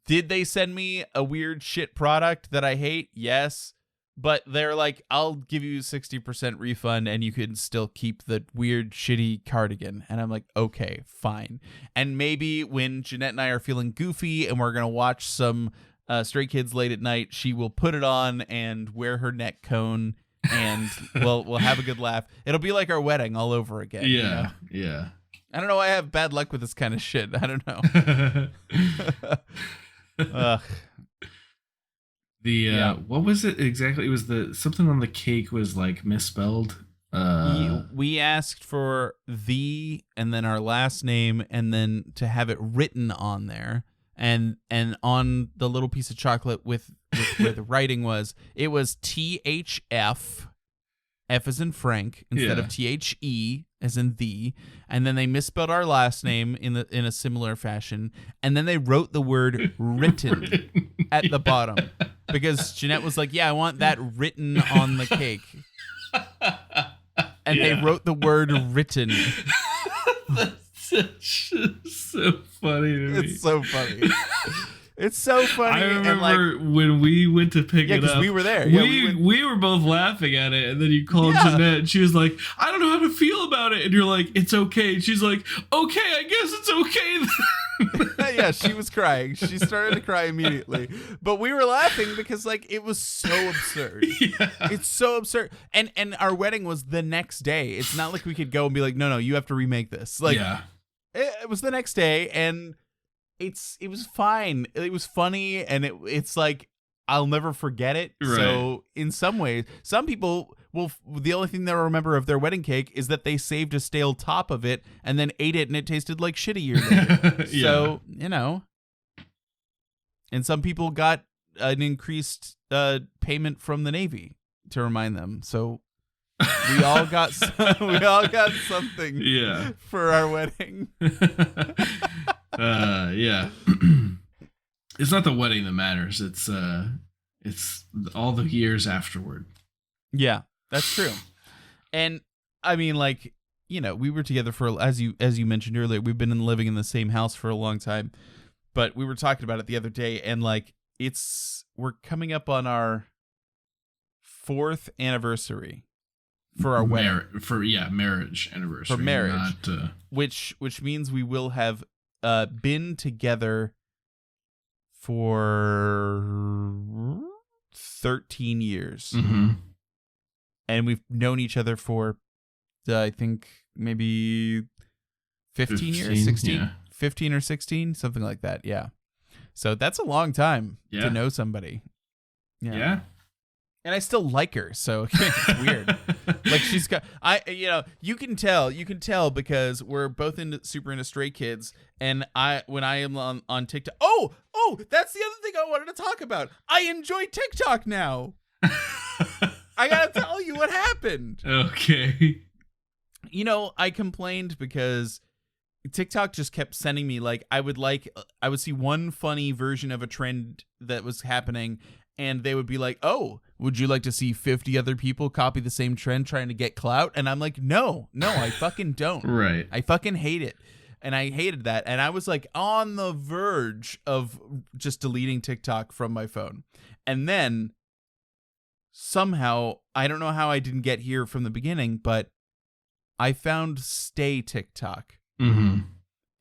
Did they send me a weird shit product that I hate? Yes. But they're like, I'll give you 60% refund and you can still keep the weird, shitty cardigan. And I'm like, okay, fine. And maybe when Jeanette and I are feeling goofy and we're going to watch some Stray Kids late at night, she will put it on and wear her neck cone and we'll have a good laugh. It'll be like our wedding all over again. Yeah, yeah. I don't know why I have bad luck with this kind of shit. I don't know. What was it exactly? It was something on the cake was like misspelled. We asked for the and then our last name and then to have it written on there. And on the little piece of chocolate with where the writing was, it was THF. F as in Frank instead of THE as in the, and then they misspelled our last name in a similar fashion, and then they wrote the word written at the bottom because Jeanette was like, "Yeah, I want that written on the cake," and they wrote the word written. That's so funny to me. It's so funny. It's so funny. I remember when we went to pick it up. We were there. We were both laughing at it, and then you called Jeanette, and she was like, "I don't know how to feel about it," and you're like, "It's okay." And she's like, "Okay, I guess it's okay then." Yeah, she was crying. She started to cry immediately, but we were laughing because like it was so absurd. Yeah. It's so absurd, and our wedding was the next day. It's not like we could go and be like, "No, you have to remake this." Like, it was the next day, and it was fine. It was funny, and it's like I'll never forget it. Right. So in some ways, some people will. The only thing they'll remember of their wedding cake is that they saved a stale top of it and then ate it, and it tasted like shit a year later. So and some people got an increased payment from the Navy to remind them. So we all got something for our wedding. It's not the wedding that matters. It's all the years afterward. Yeah, that's true. And I mean, like, we were together for, as you mentioned earlier, we've been living in the same house for a long time, but we were talking about it the other day, and like we're coming up on our 4th anniversary for our wedding. Marriage anniversary. For marriage. Which means we will have been together for 13 years. Mm-hmm. And we've known each other for, I think, maybe 15 years? 16? 15 or 16? Something like that, yeah. So that's a long time to know somebody. Yeah. And I still like her, so it's weird. Like she's got, you can tell because we're both super into Stray Kids, and when I am on TikTok, oh, that's the other thing I wanted to talk about. I enjoy TikTok now. I gotta tell you what happened. Okay. I complained because TikTok just kept sending me I would see one funny version of a trend that was happening, and they would be like, "Oh, would you like to see 50 other people copy the same trend trying to get clout?" And I'm like, no, I fucking don't. Right. I fucking hate it. And I hated that. And I was like on the verge of just deleting TikTok from my phone. And then somehow, I don't know how I didn't get here from the beginning, but I found Stay TikTok. Mm-hmm.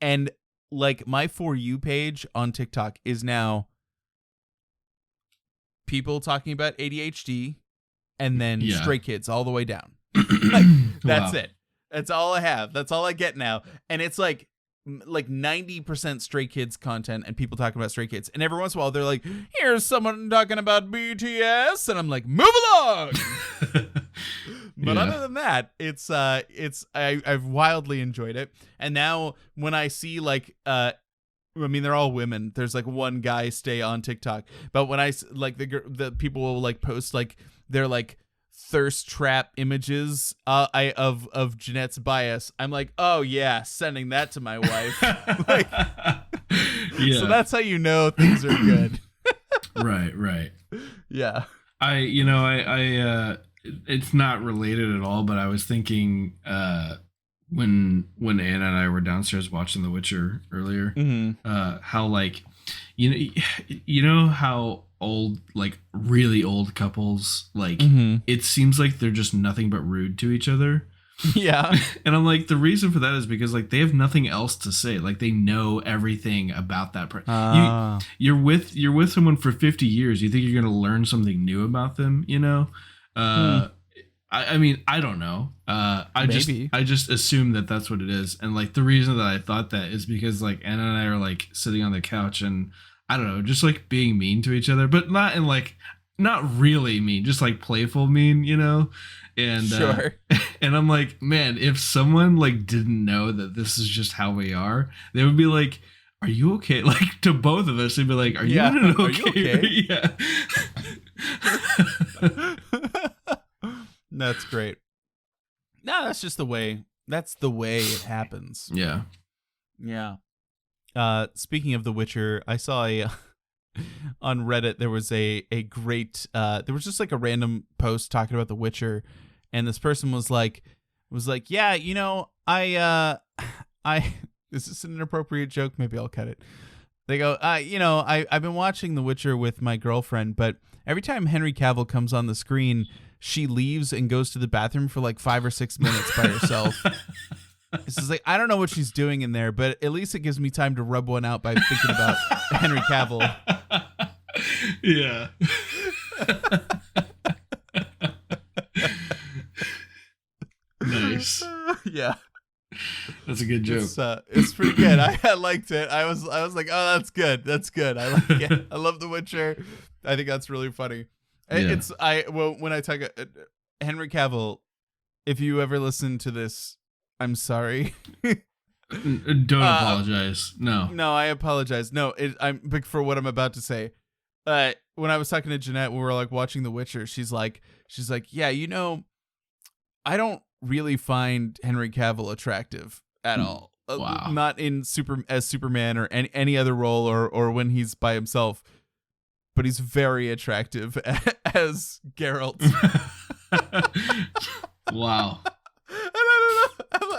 And my For You page on TikTok is now people talking about ADHD and then Stray Kids all the way down. That's it. That's all I have. That's all I get now. And it's like 90% Stray Kids content and people talking about Stray Kids. And every once in a while they're like, "Here's someone talking about BTS." And I'm like, "Move along." But other than that, I've wildly enjoyed it. And now when I see they're all women. There's one guy stay on TikTok, but when I the people will post their thirst trap images of Jeanette's bias, I'm like, "Oh yeah, sending that to my wife." So that's how you know things are good. Right. Yeah. I it's not related at all, but I was thinking when Anna and I were downstairs watching The Witcher earlier, how You know, you know how old, like really old couples, like Mm-hmm. it seems like they're just nothing but rude to each other. Yeah. And I'm like, the reason for that is because like they have nothing else to say. Like they know everything about that person. You're with someone for 50 years. You think you're gonna learn something new about them, you know? Hmm. I mean, I don't know. Maybe. I just assume that that's what it is. And like the reason that I thought that is because like Anna and I are like sitting on the couch and I don't know, just like being mean to each other, but not in like not really mean, just like playful mean, you know? And Sure. and I'm like, man, if someone like didn't know that this is just how we are, they would be like, "Are you okay?" Like to both of us, they'd be like, "Are you Yeah. in an Are you okay? yeah. That's great. No, that's just the way. That's the way it happens. Yeah. Yeah. Speaking of The Witcher, I saw a on Reddit there was a great there was just like a random post talking about The Witcher, and this person was like, yeah, you know, I this is an inappropriate joke, maybe I'll cut it. They go, you know, I've been watching The Witcher with my girlfriend, but every time Henry Cavill comes on the screen, she leaves and goes to the bathroom for like 5 or 6 minutes by herself. This is like, I don't know what she's doing in there, but at least it gives me time to rub one out by thinking about Henry Cavill. Yeah. Nice. Yeah. That's a good joke. It's pretty good. I liked it. I was like, oh, that's good. That's good. I like it. I love The Witcher. I think that's really funny. Yeah. When I talk Henry Cavill, if you ever listen to this, I'm sorry. Don't apologize. No. No, I apologize. No, I'm big for what I'm about to say. When I was talking to Jeanette, when we were like watching The Witcher, she's like, yeah, you know, I don't really find Henry Cavill attractive at all. Wow. Not in Superman or any other role or when he's by himself, but he's very attractive as Geralt. Wow.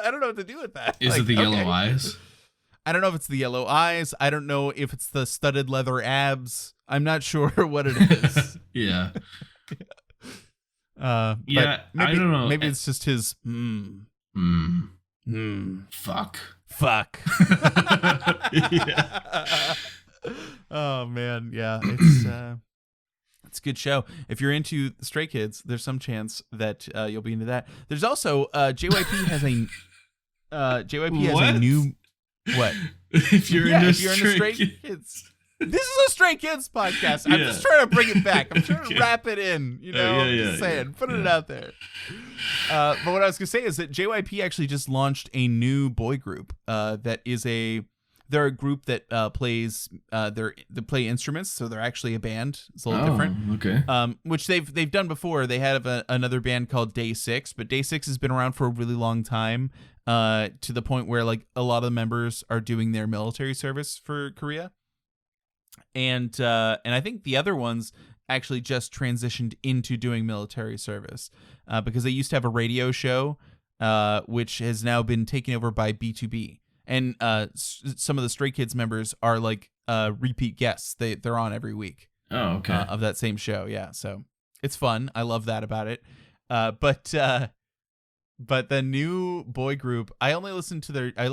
I don't know what to do with that. Is it the yellow eyes? I don't know if it's the yellow eyes. I don't know if it's the studded leather abs. I'm not sure what it is. Yeah. Yeah, maybe, I don't know. Maybe it's just his fuck. Yeah. Oh man, yeah, it's a good show. If you're into Stray Kids, there's some chance that you'll be into that. There's also JYP has a new what? If you're into Stray Kids. This is a Stray Kids podcast. I'm just trying to bring it back. I'm trying to wrap it in. You know, I'm just saying, putting it out there. But what I was gonna say is that JYP actually just launched a new boy group. They're a group that plays they play instruments, so they're actually a band. It's a little different. Okay. Which they've done before. They have another band called Day 6, but Day 6 has been around for a really long time. To the point where like a lot of the members are doing their military service for Korea. And I think the other ones actually just transitioned into doing military service because they used to have a radio show, which has now been taken over by B2B. And some of the Stray Kids members are like repeat guests. They're on every week. Oh, okay. Of that same show, yeah. So it's fun. I love that about it. But the new boy group, I listened to their, I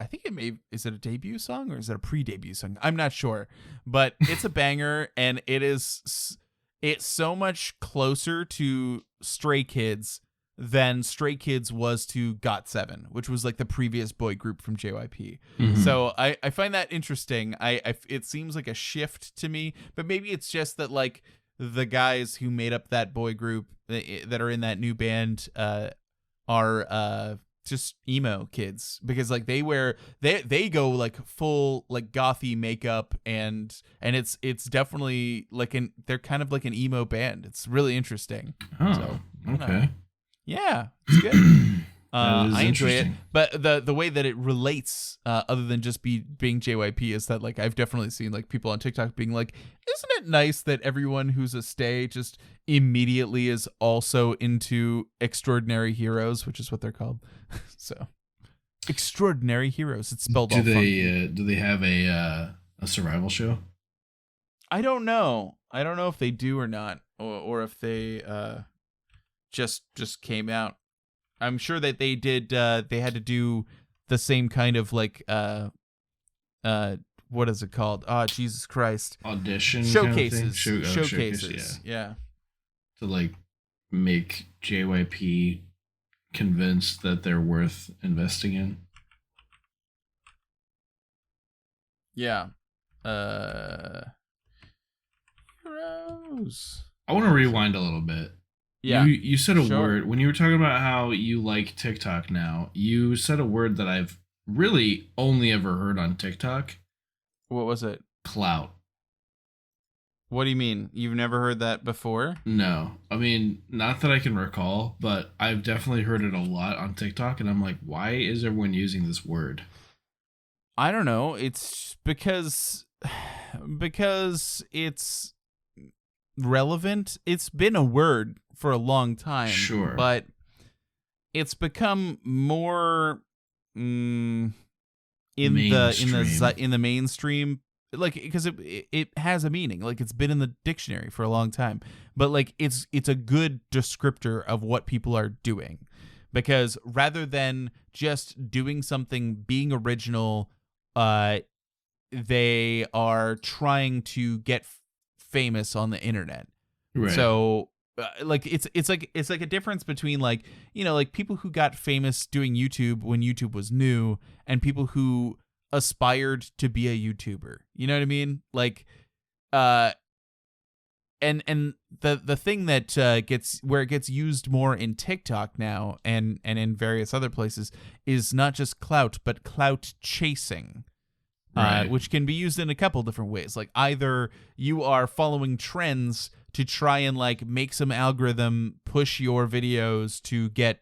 think is it a debut song or is it a pre-debut song? I'm not sure, but it's a banger and it's so much closer to Stray Kids than Stray Kids was to GOT7, which was like the previous boy group from JYP. Mm-hmm. So I find that interesting. It seems like a shift to me, but maybe it's just that like the guys who made up that boy group that are in that new band, are just emo kids because like they go like full like gothy makeup and it's definitely like they're kind of like an emo band. It's really interesting. Oh, so, okay. Yeah, it's good. I enjoy it, but the way that it relates, other than just being JYP, is that like I've definitely seen like people on TikTok being like, "Isn't it nice that everyone who's a stay just immediately is also into Extraordinary Heroes," which is what they're called. So, Extraordinary Heroes. It's spelled all funky. Do they have a a survival show? I don't know. I don't know if they do or not, or if they just came out. I'm sure that they did. They had to do the same kind of like what is it called? Oh, Jesus Christ! Audition Showcases. kind of thing? Showcases. Yeah. To like make JYP convinced that they're worth investing in. Yeah. Heroes. I want to rewind a little bit. Yeah. You said a Sure. word when you were talking about how you like TikTok now. You said a word that I've really only ever heard on TikTok. What was it? Clout. What do you mean? You've never heard that before? No. I mean, not that I can recall, but I've definitely heard it a lot on TikTok, and I'm like, why is everyone using this word? I don't know. It's because it's relevant. It's been a word for a long time. Sure. But it's become more in the mainstream, like, because it has a meaning. Like, it's been in the dictionary for a long time, but like it's a good descriptor of what people are doing, because rather than just doing something, being original, they are trying to get famous on the internet. Right. So like it's like a difference between, like, you know, like people who got famous doing YouTube when YouTube was new and people who aspired to be a YouTuber. You know what I mean? Like and the thing that gets used more in TikTok now and in various other places is not just clout, but clout chasing. Right. Which can be used in a couple different ways. Like, either you are following trends to try and like make some algorithm push your videos to get,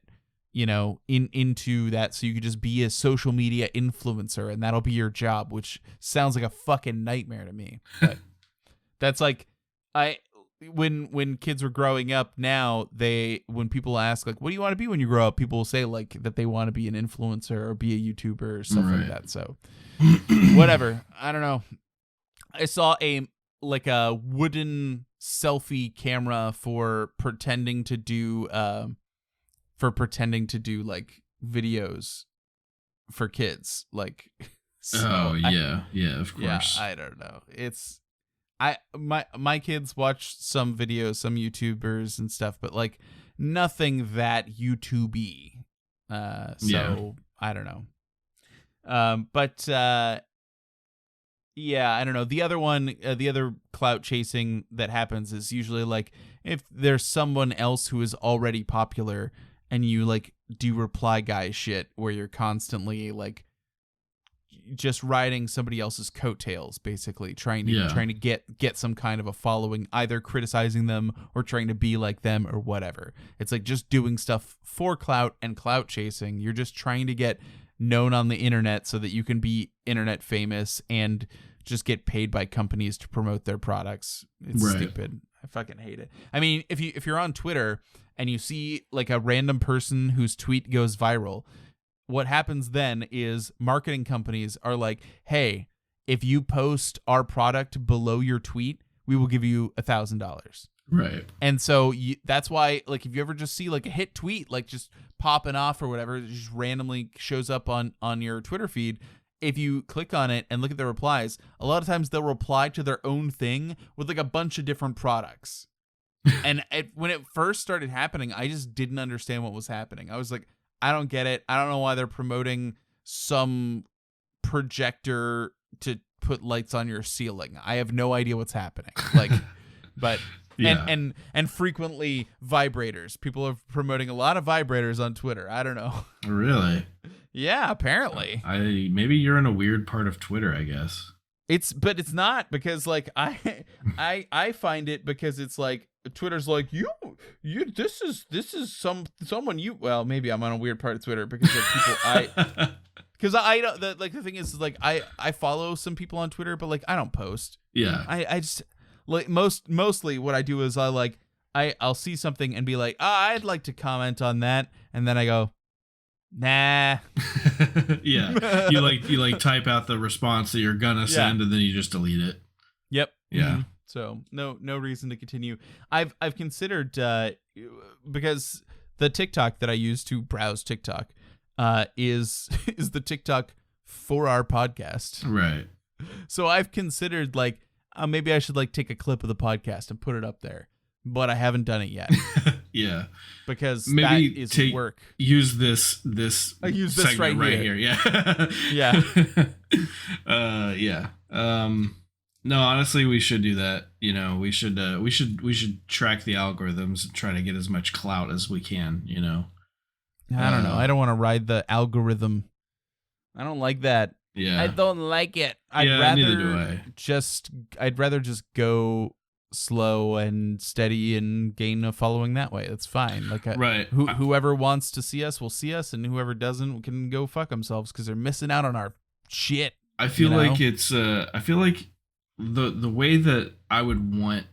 you know, into that, so you could just be a social media influencer and that'll be your job, which sounds like a fucking nightmare to me. But that's like, when kids were growing up now, when people ask like, what do you want to be when you grow up, people will say like that they want to be an influencer or be a YouTuber or stuff like that. So whatever. I don't know. I saw a wooden selfie camera for pretending to do like videos for kids. Like, so of course. Yeah, I don't know. It's my kids watch some videos, some YouTubers and stuff, but like nothing that YouTube-y. So I don't know. But yeah, I don't know. The other one, the other clout chasing that happens is usually like if there's someone else who is already popular and you like do reply guy shit where you're constantly like just riding somebody else's coattails, basically trying to get some kind of a following, either criticizing them or trying to be like them or whatever. It's like just doing stuff for clout and clout chasing. You're just trying to get known on the internet so that you can be internet famous and just get paid by companies to promote their products. It's stupid. I fucking hate it. I mean, if you're on Twitter and you see like a random person whose tweet goes viral, what happens then is marketing companies are like, hey, if you post our product below your tweet, we will give you $1,000. Right. And so that's why, like, if you ever just see like a hit tweet, like just popping off or whatever, it just randomly shows up on your Twitter feed. If you click on it and look at the replies, a lot of times they'll reply to their own thing with like a bunch of different products. And when it first started happening, I just didn't understand what was happening. I was like, I don't get it. I don't know why they're promoting some projector to put lights on your ceiling. I have no idea what's happening. Like, but yeah. and frequently vibrators. People are promoting a lot of vibrators on Twitter. I don't know. Really? Yeah, apparently. Maybe you're in a weird part of Twitter, I guess. But it's not, because like I find it because it's like Twitter's like you this is someone you, well, maybe I'm on a weird part of Twitter because of people because I don't, the thing is like I follow some people on Twitter, but like I don't post. Yeah. I just like mostly what I do is I'll see something and be like, I'd like to comment on that, and then I go, Nah. Yeah, you like type out the response that you're gonna send, and then you just delete it. Yep. Yeah. Mm-hmm. So no reason to continue. I've considered because the TikTok that I use to browse TikTok is the TikTok for our podcast. Right. So I've considered like maybe I should like take a clip of the podcast and put it up there, but I haven't done it yet. Yeah. Because maybe that is work. Use this I use this right here. Yeah. Yeah. Yeah. No, honestly, we should do that. You know, we should track the algorithms and try to get as much clout as we can, you know. I don't know. I don't want to ride the algorithm. I don't like that. Yeah. I don't like it. Neither do I. I'd rather just go slow and steady and gain a following that way. That's fine. Like right. Whoever wants to see us will see us, and whoever doesn't can go fuck themselves because they're missing out on our shit. I feel like it's I feel like the way that I would want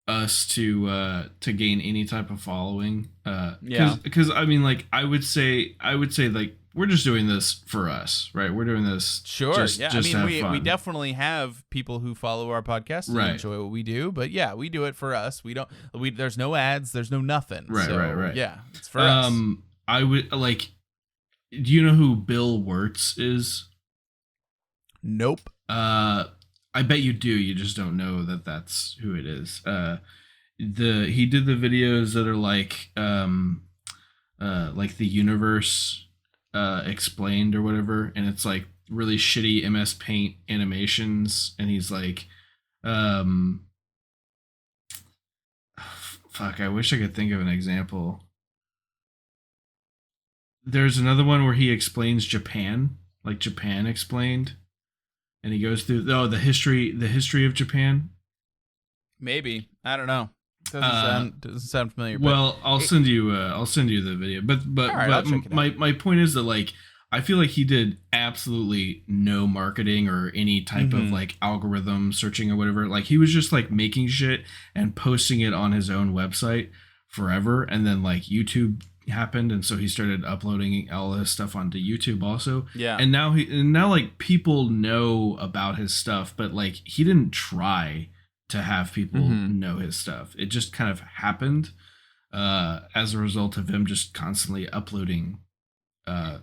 us to gain any type of following because I mean, like I would say like we're just doing this for us, right? We're doing this just I mean, we fun. definitely have people who follow our podcast and enjoy what we do, but yeah, we do it for us. There's no ads, there's no nothing. Right. Yeah, it's for us. I would like, do you know who Bill Wirtz is? Nope. I bet you do. You just don't know that that's who it is. He did the videos that are like the universe explained or whatever, and it's like really shitty MS Paint animations, and he's like, fuck, I wish I could think of an example. There's another one where he explains Japan, like Japan explained. And he goes through the history of Japan. Maybe, I don't know. Doesn't sound familiar. Well, I'll send you the video. But my point is that like I feel like he did absolutely no marketing or any type of like algorithm searching or whatever. Like he was just like making shit and posting it on his own website forever, and then like YouTube happened, and so he started uploading all his stuff onto YouTube also. Yeah. And now like people know about his stuff, but like he didn't try to have people know his stuff. It just kind of happened as a result of him just constantly uploading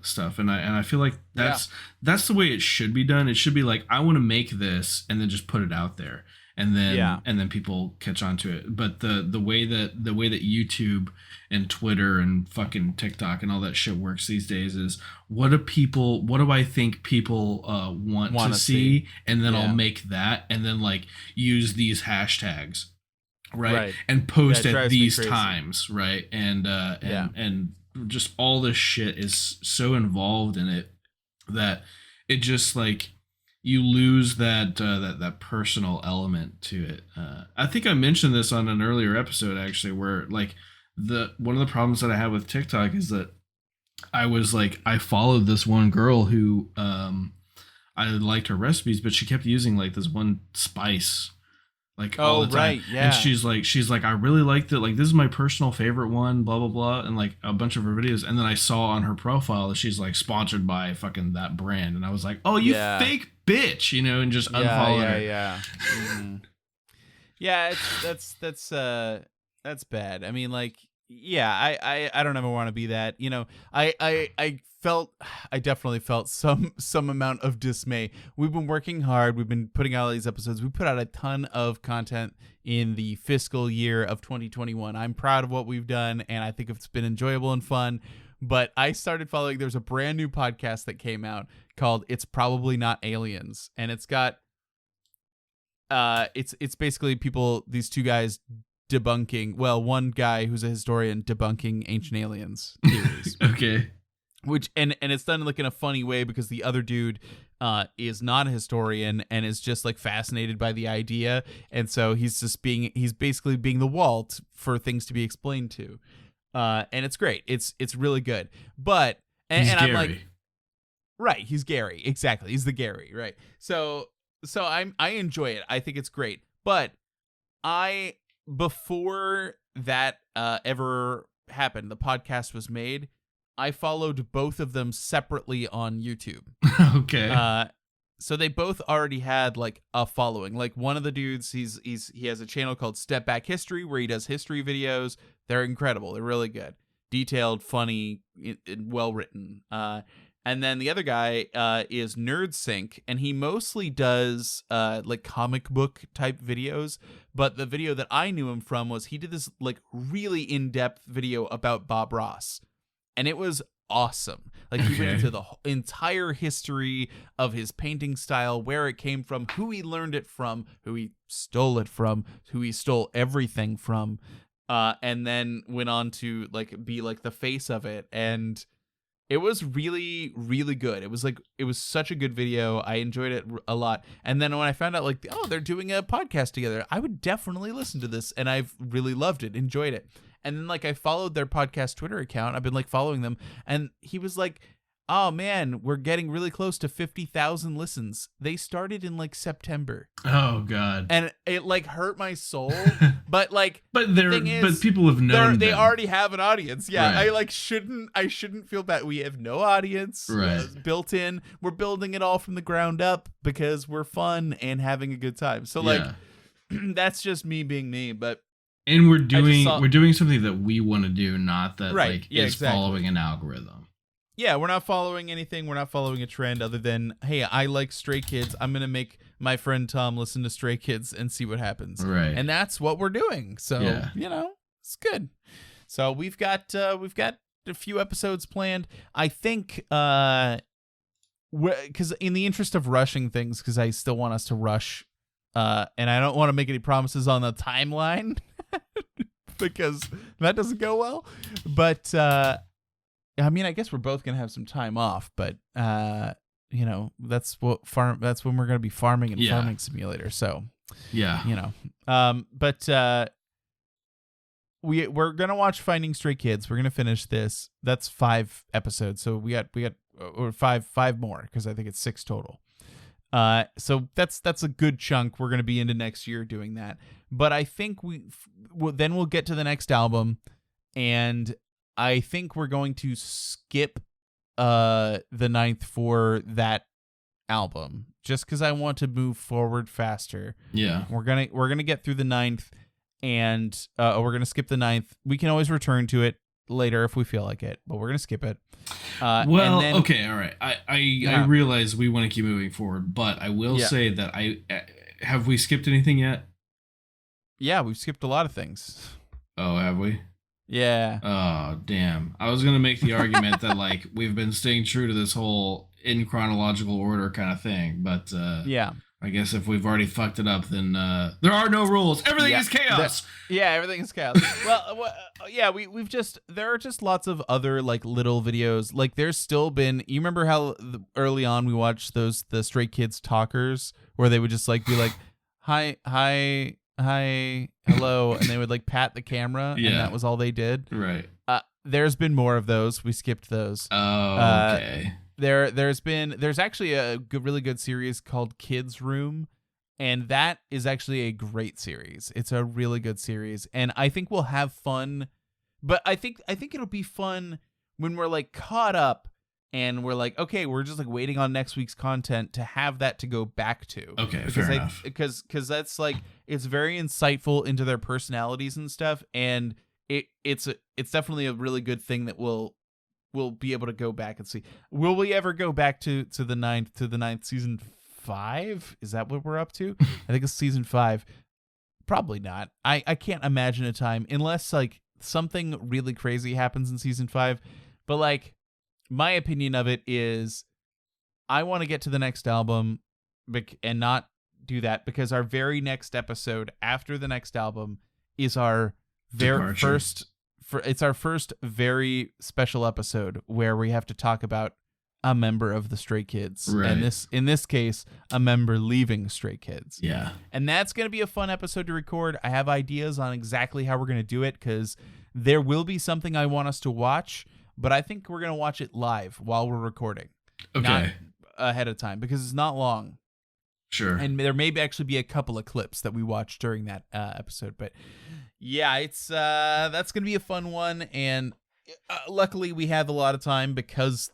stuff. And I feel like that's the way it should be done. It should be like, I want to make this and then just put it out there. And then people catch on to it. But the way that YouTube and Twitter and fucking TikTok and all that shit works these days is what do I think people want to see, and then I'll make that, and then like use these hashtags, right? And post at these times, right? And just all this shit is so involved in it that it just like you lose that personal element to it. I think I mentioned this on an earlier episode actually, where like one of the problems that I have with TikTok is that I followed this one girl who I liked her recipes, but she kept using like this one spice like all the time. And she's like I really liked it, like this is my personal favorite one, blah blah blah, and like a bunch of her videos. And then I saw on her profile that she's like sponsored by fucking that brand, and I was like, oh, you fake bitch, you know, and just unfollowed her. Yeah, that's bad. I mean, like, yeah, I don't ever want to be that, you know. I definitely felt some amount of dismay. We've been working hard. We've been putting out all these episodes. We put out a ton of content in the fiscal year of 2021. I'm proud of what we've done, and I think it's been enjoyable and fun. But I started following, there's a brand new podcast that came out called It's Probably Not Aliens. And it's got, it's basically these two guys debunking, well, one guy who's a historian debunking ancient aliens theories. Okay. Which, and it's done like in a funny way because the other dude is not a historian and is just like fascinated by the idea. And so he's basically being the Walt for things to be explained to. And it's great. It's really good. But and I'm like, right, he's Gary. Exactly. He's the Gary, right? So I enjoy it. I think it's great. But before that ever happened, the podcast was made, I followed both of them separately on YouTube. Okay. So they both already had like a following. Like one of the dudes, he has a channel called Step Back History where he does history videos. They're incredible. They're really good, detailed, funny, well written. And then the other guy is Nerd Sync, and he mostly does like comic book type videos. But the video that I knew him from was he did this like really in depth video about Bob Ross, and it was awesome. Like he went into the entire history of his painting style, where it came from, who he learned it from, who he stole it from, who he stole everything from, and then went on to like be like the face of it. And it was really, really good. It was such a good video. I enjoyed it a lot. And then when I found out like, oh, they're doing a podcast together, I would definitely listen to this, and I've really loved it, enjoyed it. And then like I followed their podcast Twitter account. I've been like following them, and he was like, "Oh man, we're getting really close to 50,000 listens. They started in like September." Oh god. And it like hurt my soul. But like, but people have known they already have an audience. Yeah, right. I shouldn't feel bad. We have no audience built in. We're building it all from the ground up because we're fun and having a good time. So like, that's just me being me. But and we're doing something that we want to do, not that following an algorithm. Yeah, we're not following anything. We're not following a trend other than, hey, I like Stray Kids. I'm going to make my friend Tom listen to Stray Kids and see what happens. Right. And that's what we're doing. So, it's good. So we've got a few episodes planned. I think, because in the interest of rushing things, because I still want us to rush, and I don't want to make any promises on the timeline because that doesn't go well. But, I mean, I guess we're both gonna have some time off, but that's when we're gonna be farming in Farming Simulator. So we're gonna watch Finding Stray Kids. We're gonna finish this. That's 5 episodes, so we got or five more because I think it's 6 total. So that's a good chunk. We're gonna be into next year doing that. But I think then we'll get to the next album, and I think we're going to skip the 9th for that album just because I want to move forward faster. Yeah, we're gonna get through the 9th, and we're gonna skip the 9th. We can always return to it later if we feel like it, but we're gonna skip it. Okay, all right. I realize we want to keep moving forward, but I will say that have we skipped anything yet? Yeah, we've skipped a lot of things. Oh, have we? Yeah. Oh, damn. I was going to make the argument that, like, we've been staying true to this whole in chronological order kind of thing. But, I guess if we've already fucked it up, then there are no rules. Everything is chaos. Everything is chaos. Well, there are just lots of other, like, little videos. Like, there's still been, you remember how early on we watched the Stray Kids talkers where they would just, like, be like, hi, hello, and they would like pat the camera, and that was all they did. Right. There's been more of those. We skipped those. Oh, okay. There's actually a really good series called Kids Room, and that is actually a great series. It's a really good series, and I think we'll have fun. But I think it'll be fun when we're like caught up. And we're like, okay, we're just like waiting on next week's content to have that to go back to. Okay, fair enough. Because that's like, it's very insightful into their personalities and stuff, and it's definitely a really good thing that we'll be able to go back and see. Will we ever go back to the 9th season 5? Is that what we're up to? I think it's season 5. Probably not. I can't imagine a time unless like something really crazy happens in season 5. But like, my opinion of it is I want to get to the next album and not do that because our very next episode after the next album is our first very special episode where we have to talk about a member of the Stray Kids. Right. And in this case, a member leaving Stray Kids. Yeah. And that's going to be a fun episode to record. I have ideas on exactly how we're going to do it because there will be something I want us to watch. But I think we're going to watch it live while we're recording. Okay. Not ahead of time because it's not long. Sure. And there may actually be a couple of clips that we watch during that episode. But yeah, it's that's going to be a fun one. And luckily we have a lot of time because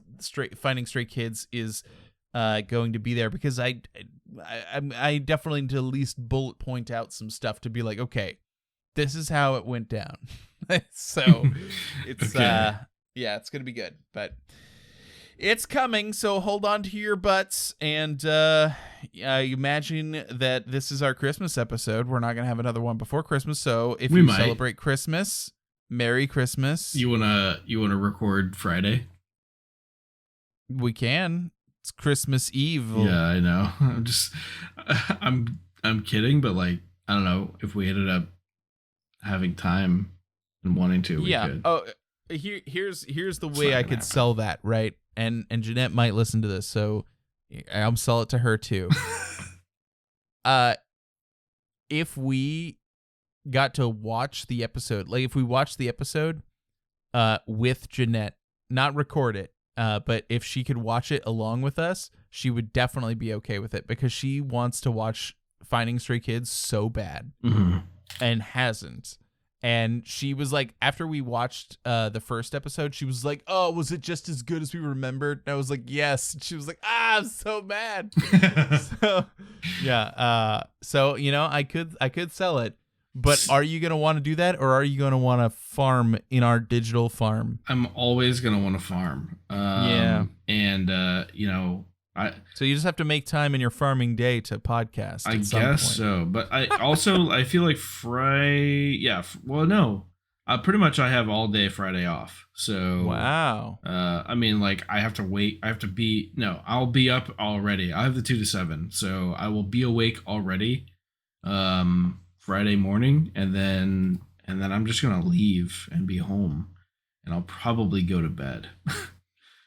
Finding Stray Kids is going to be there, because I definitely need to at least bullet point out some stuff to be like, okay, this is how it went down. So it's Okay. it's gonna be good, but it's coming, so hold on to your butts. And imagine that this is our Christmas episode. We're not gonna have another one before Christmas, so if We you might. celebrate Christmas, Merry Christmas. You wanna record Friday? We can. It's Christmas Eve. Yeah, I know. I'm kidding, but like, I don't know, if we ended up having time and wanting to, we could. Oh, here's the It's way not I gonna could happen. sell that, right? And Jeanette might listen to this, so I'll sell it to her too. If we got to watch the episode, like if we watched the episode with Jeanette, not record it, but if she could watch it along with us, she would definitely be okay with it, because she wants to watch Finding Stray Kids so bad and hasn't. And she was like, after we watched the first episode, she was like, "Oh, was it just as good as we remembered?" And I was like, "Yes." And she was like, "I'm so mad." So yeah, so I could sell it, but are you gonna want to do that, or are you gonna want to farm in our digital farm? I'm always gonna want to farm. And So you just have to make time in your farming day to podcast. I at some guess point. so, but I feel like pretty much I have all day Friday off. So Wow. I mean, like, I have to wait. I'll be up already. I have the 2 to 7, so I will be awake already Friday morning, and then I'm just gonna leave and be home, and I'll probably go to bed.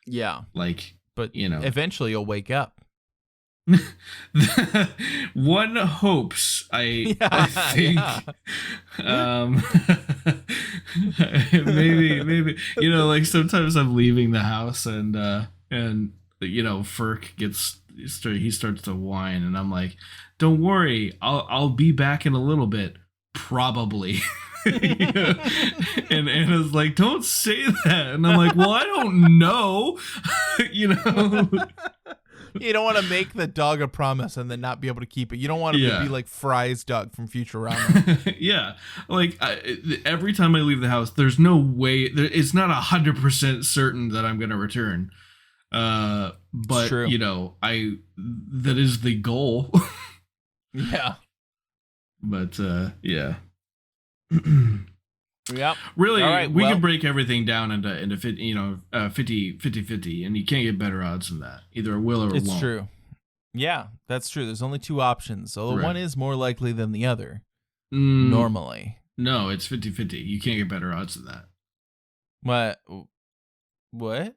Yeah. Like, But eventually you'll wake up. one hopes. I think maybe like sometimes I'm leaving the house and Ferk he starts to whine, and I'm like, don't worry, I'll be back in a little bit, probably. And Anna's like, don't say that, and I'm like, well, I don't know. You don't want to make the dog a promise and then not be able to keep it. You don't want him to be like Fry's dog from Futurama. Yeah, like every time I leave the house, there's no way. It's not 100% certain that I'm gonna return. But true. that is the goal. Yeah. But yeah. Yep. Really, all right, we could break everything down into 50, 50, and you can't get better odds than that. Either it will or it won't. It's true. Yeah, that's true. There's only two options, although one is more likely than the other. Normally. No, it's 50-50. You can't get better odds than that. What?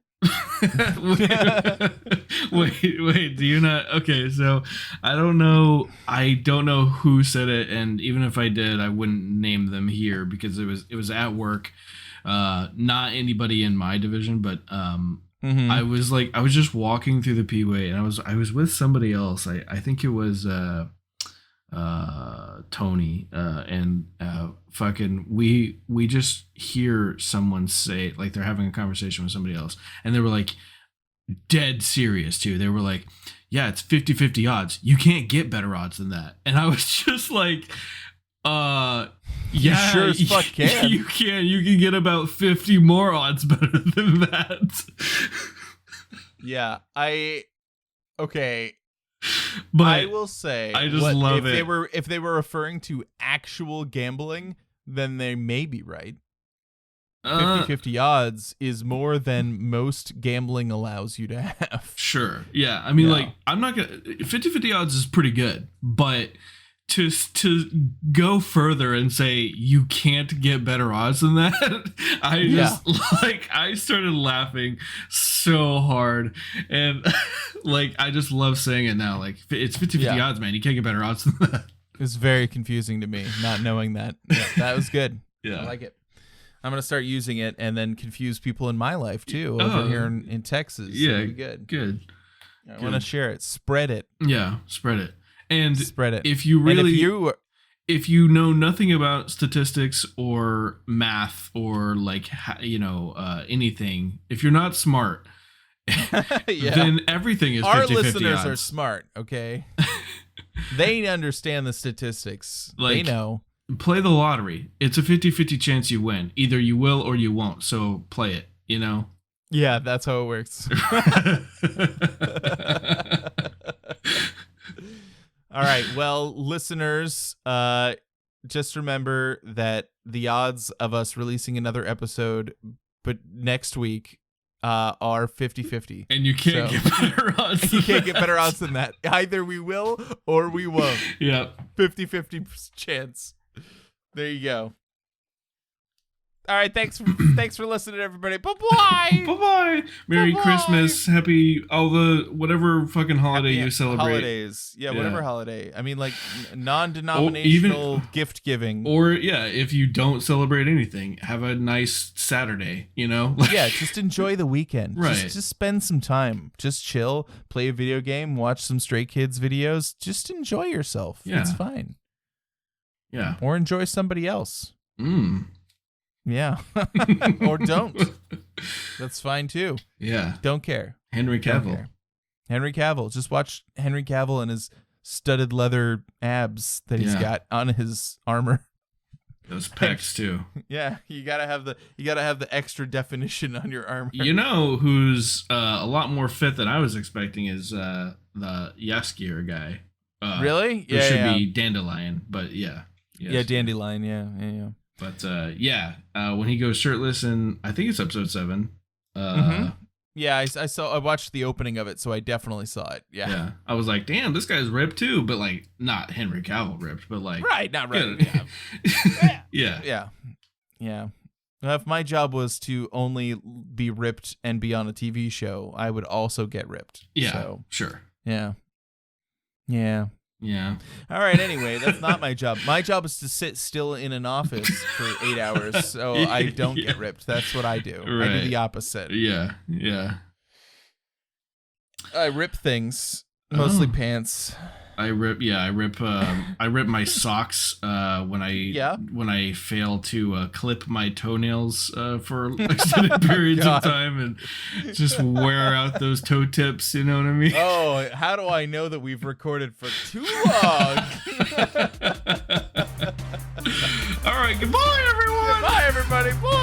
wait, do you not? Okay, so I don't know who said it, and even if I did, I wouldn't name them here because it was at work, not anybody in my division, but I was just walking through the P-way, and I was with somebody else. I think it was Tony, and fucking we just hear someone say, like, they're having a conversation with somebody else, and they were like dead serious too. They were like, yeah, it's 50-50 odds, you can't get better odds than that. And I was just like, yeah, you sure as fuck can. You can get about 50 more odds better than that. Yeah, okay. But I will say, I just love it. If they were referring to actual gambling, then they may be right. 50-50 odds is more than most gambling allows you to have. Sure. Yeah. I mean, like, I'm not gonna 50-50 odds is pretty good, but to go further and say you can't get better odds than that, I started laughing so hard, and like, I just love saying it now. Like, it's 50-50 odds, man. You can't get better odds than that. It's very confusing to me not knowing that. Yeah, that was good. Yeah, I like it. I'm gonna start using it and then confuse people in my life too over here in Texas. Yeah, it'll be good. Good. I want to share it. Spread it. Yeah, spread it. And spread it. If you really, if you know nothing about statistics or math or like anything, if you're not smart, then everything is 50-50 Our listeners odds. are smart, okay? They understand the statistics. They know. Play the lottery. It's a 50-50 chance you win. Either you will or you won't. So play it, Yeah, that's how it works. All right. Well, listeners, just remember that the odds of us releasing another episode but next week are 50-50. And you can't get better odds. You can't get better odds than that. Either we will or we won't. Yep. 50-50 chance. There you go. All right, thanks for listening, everybody. Bye-bye. Bye-bye. Merry Bye-bye. Christmas. Happy all the whatever fucking holiday you celebrate. Holidays. Yeah, whatever holiday. I mean, like non-denominational gift giving. Or if you don't celebrate anything, have a nice Saturday, Yeah, just enjoy the weekend. Right. Just spend some time. Just chill, play a video game, watch some Stray Kids videos. Just enjoy yourself. Yeah. It's fine. Yeah. Or enjoy somebody else. Yeah. Or don't. That's fine too. Yeah. Don't care. Henry Cavill. Don't care. Henry Cavill. Just watch Henry Cavill and his studded leather abs that he's got on his armor. Those pecs too. Yeah, you gotta have the extra definition on your armor. Who's a lot more fit than I was expecting is the Yaskier guy. Really? It should be Dandelion, but yeah. Yeah, Dandelion. Yeah. But when he goes shirtless, and I think it's episode 7. Yeah, I watched the opening of it, so I definitely saw it. Yeah. I was like, damn, this guy's ripped too, but like not Henry Cavill ripped, but like right, not right. Yeah. If my job was to only be ripped and be on a TV show, I would also get ripped. Yeah, so, sure. Yeah. All right. Anyway, that's not my job. My job is to sit still in an office for 8 hours, so I don't get ripped. That's what I do. Right. I do the opposite. Yeah. I rip things, mostly pants. I rip my socks when I fail to clip my toenails for extended periods of time and just wear out those toe tips, you know what I mean? Oh, how do I know that we've recorded for too long? All right, goodbye everyone. Goodbye everybody. Bye.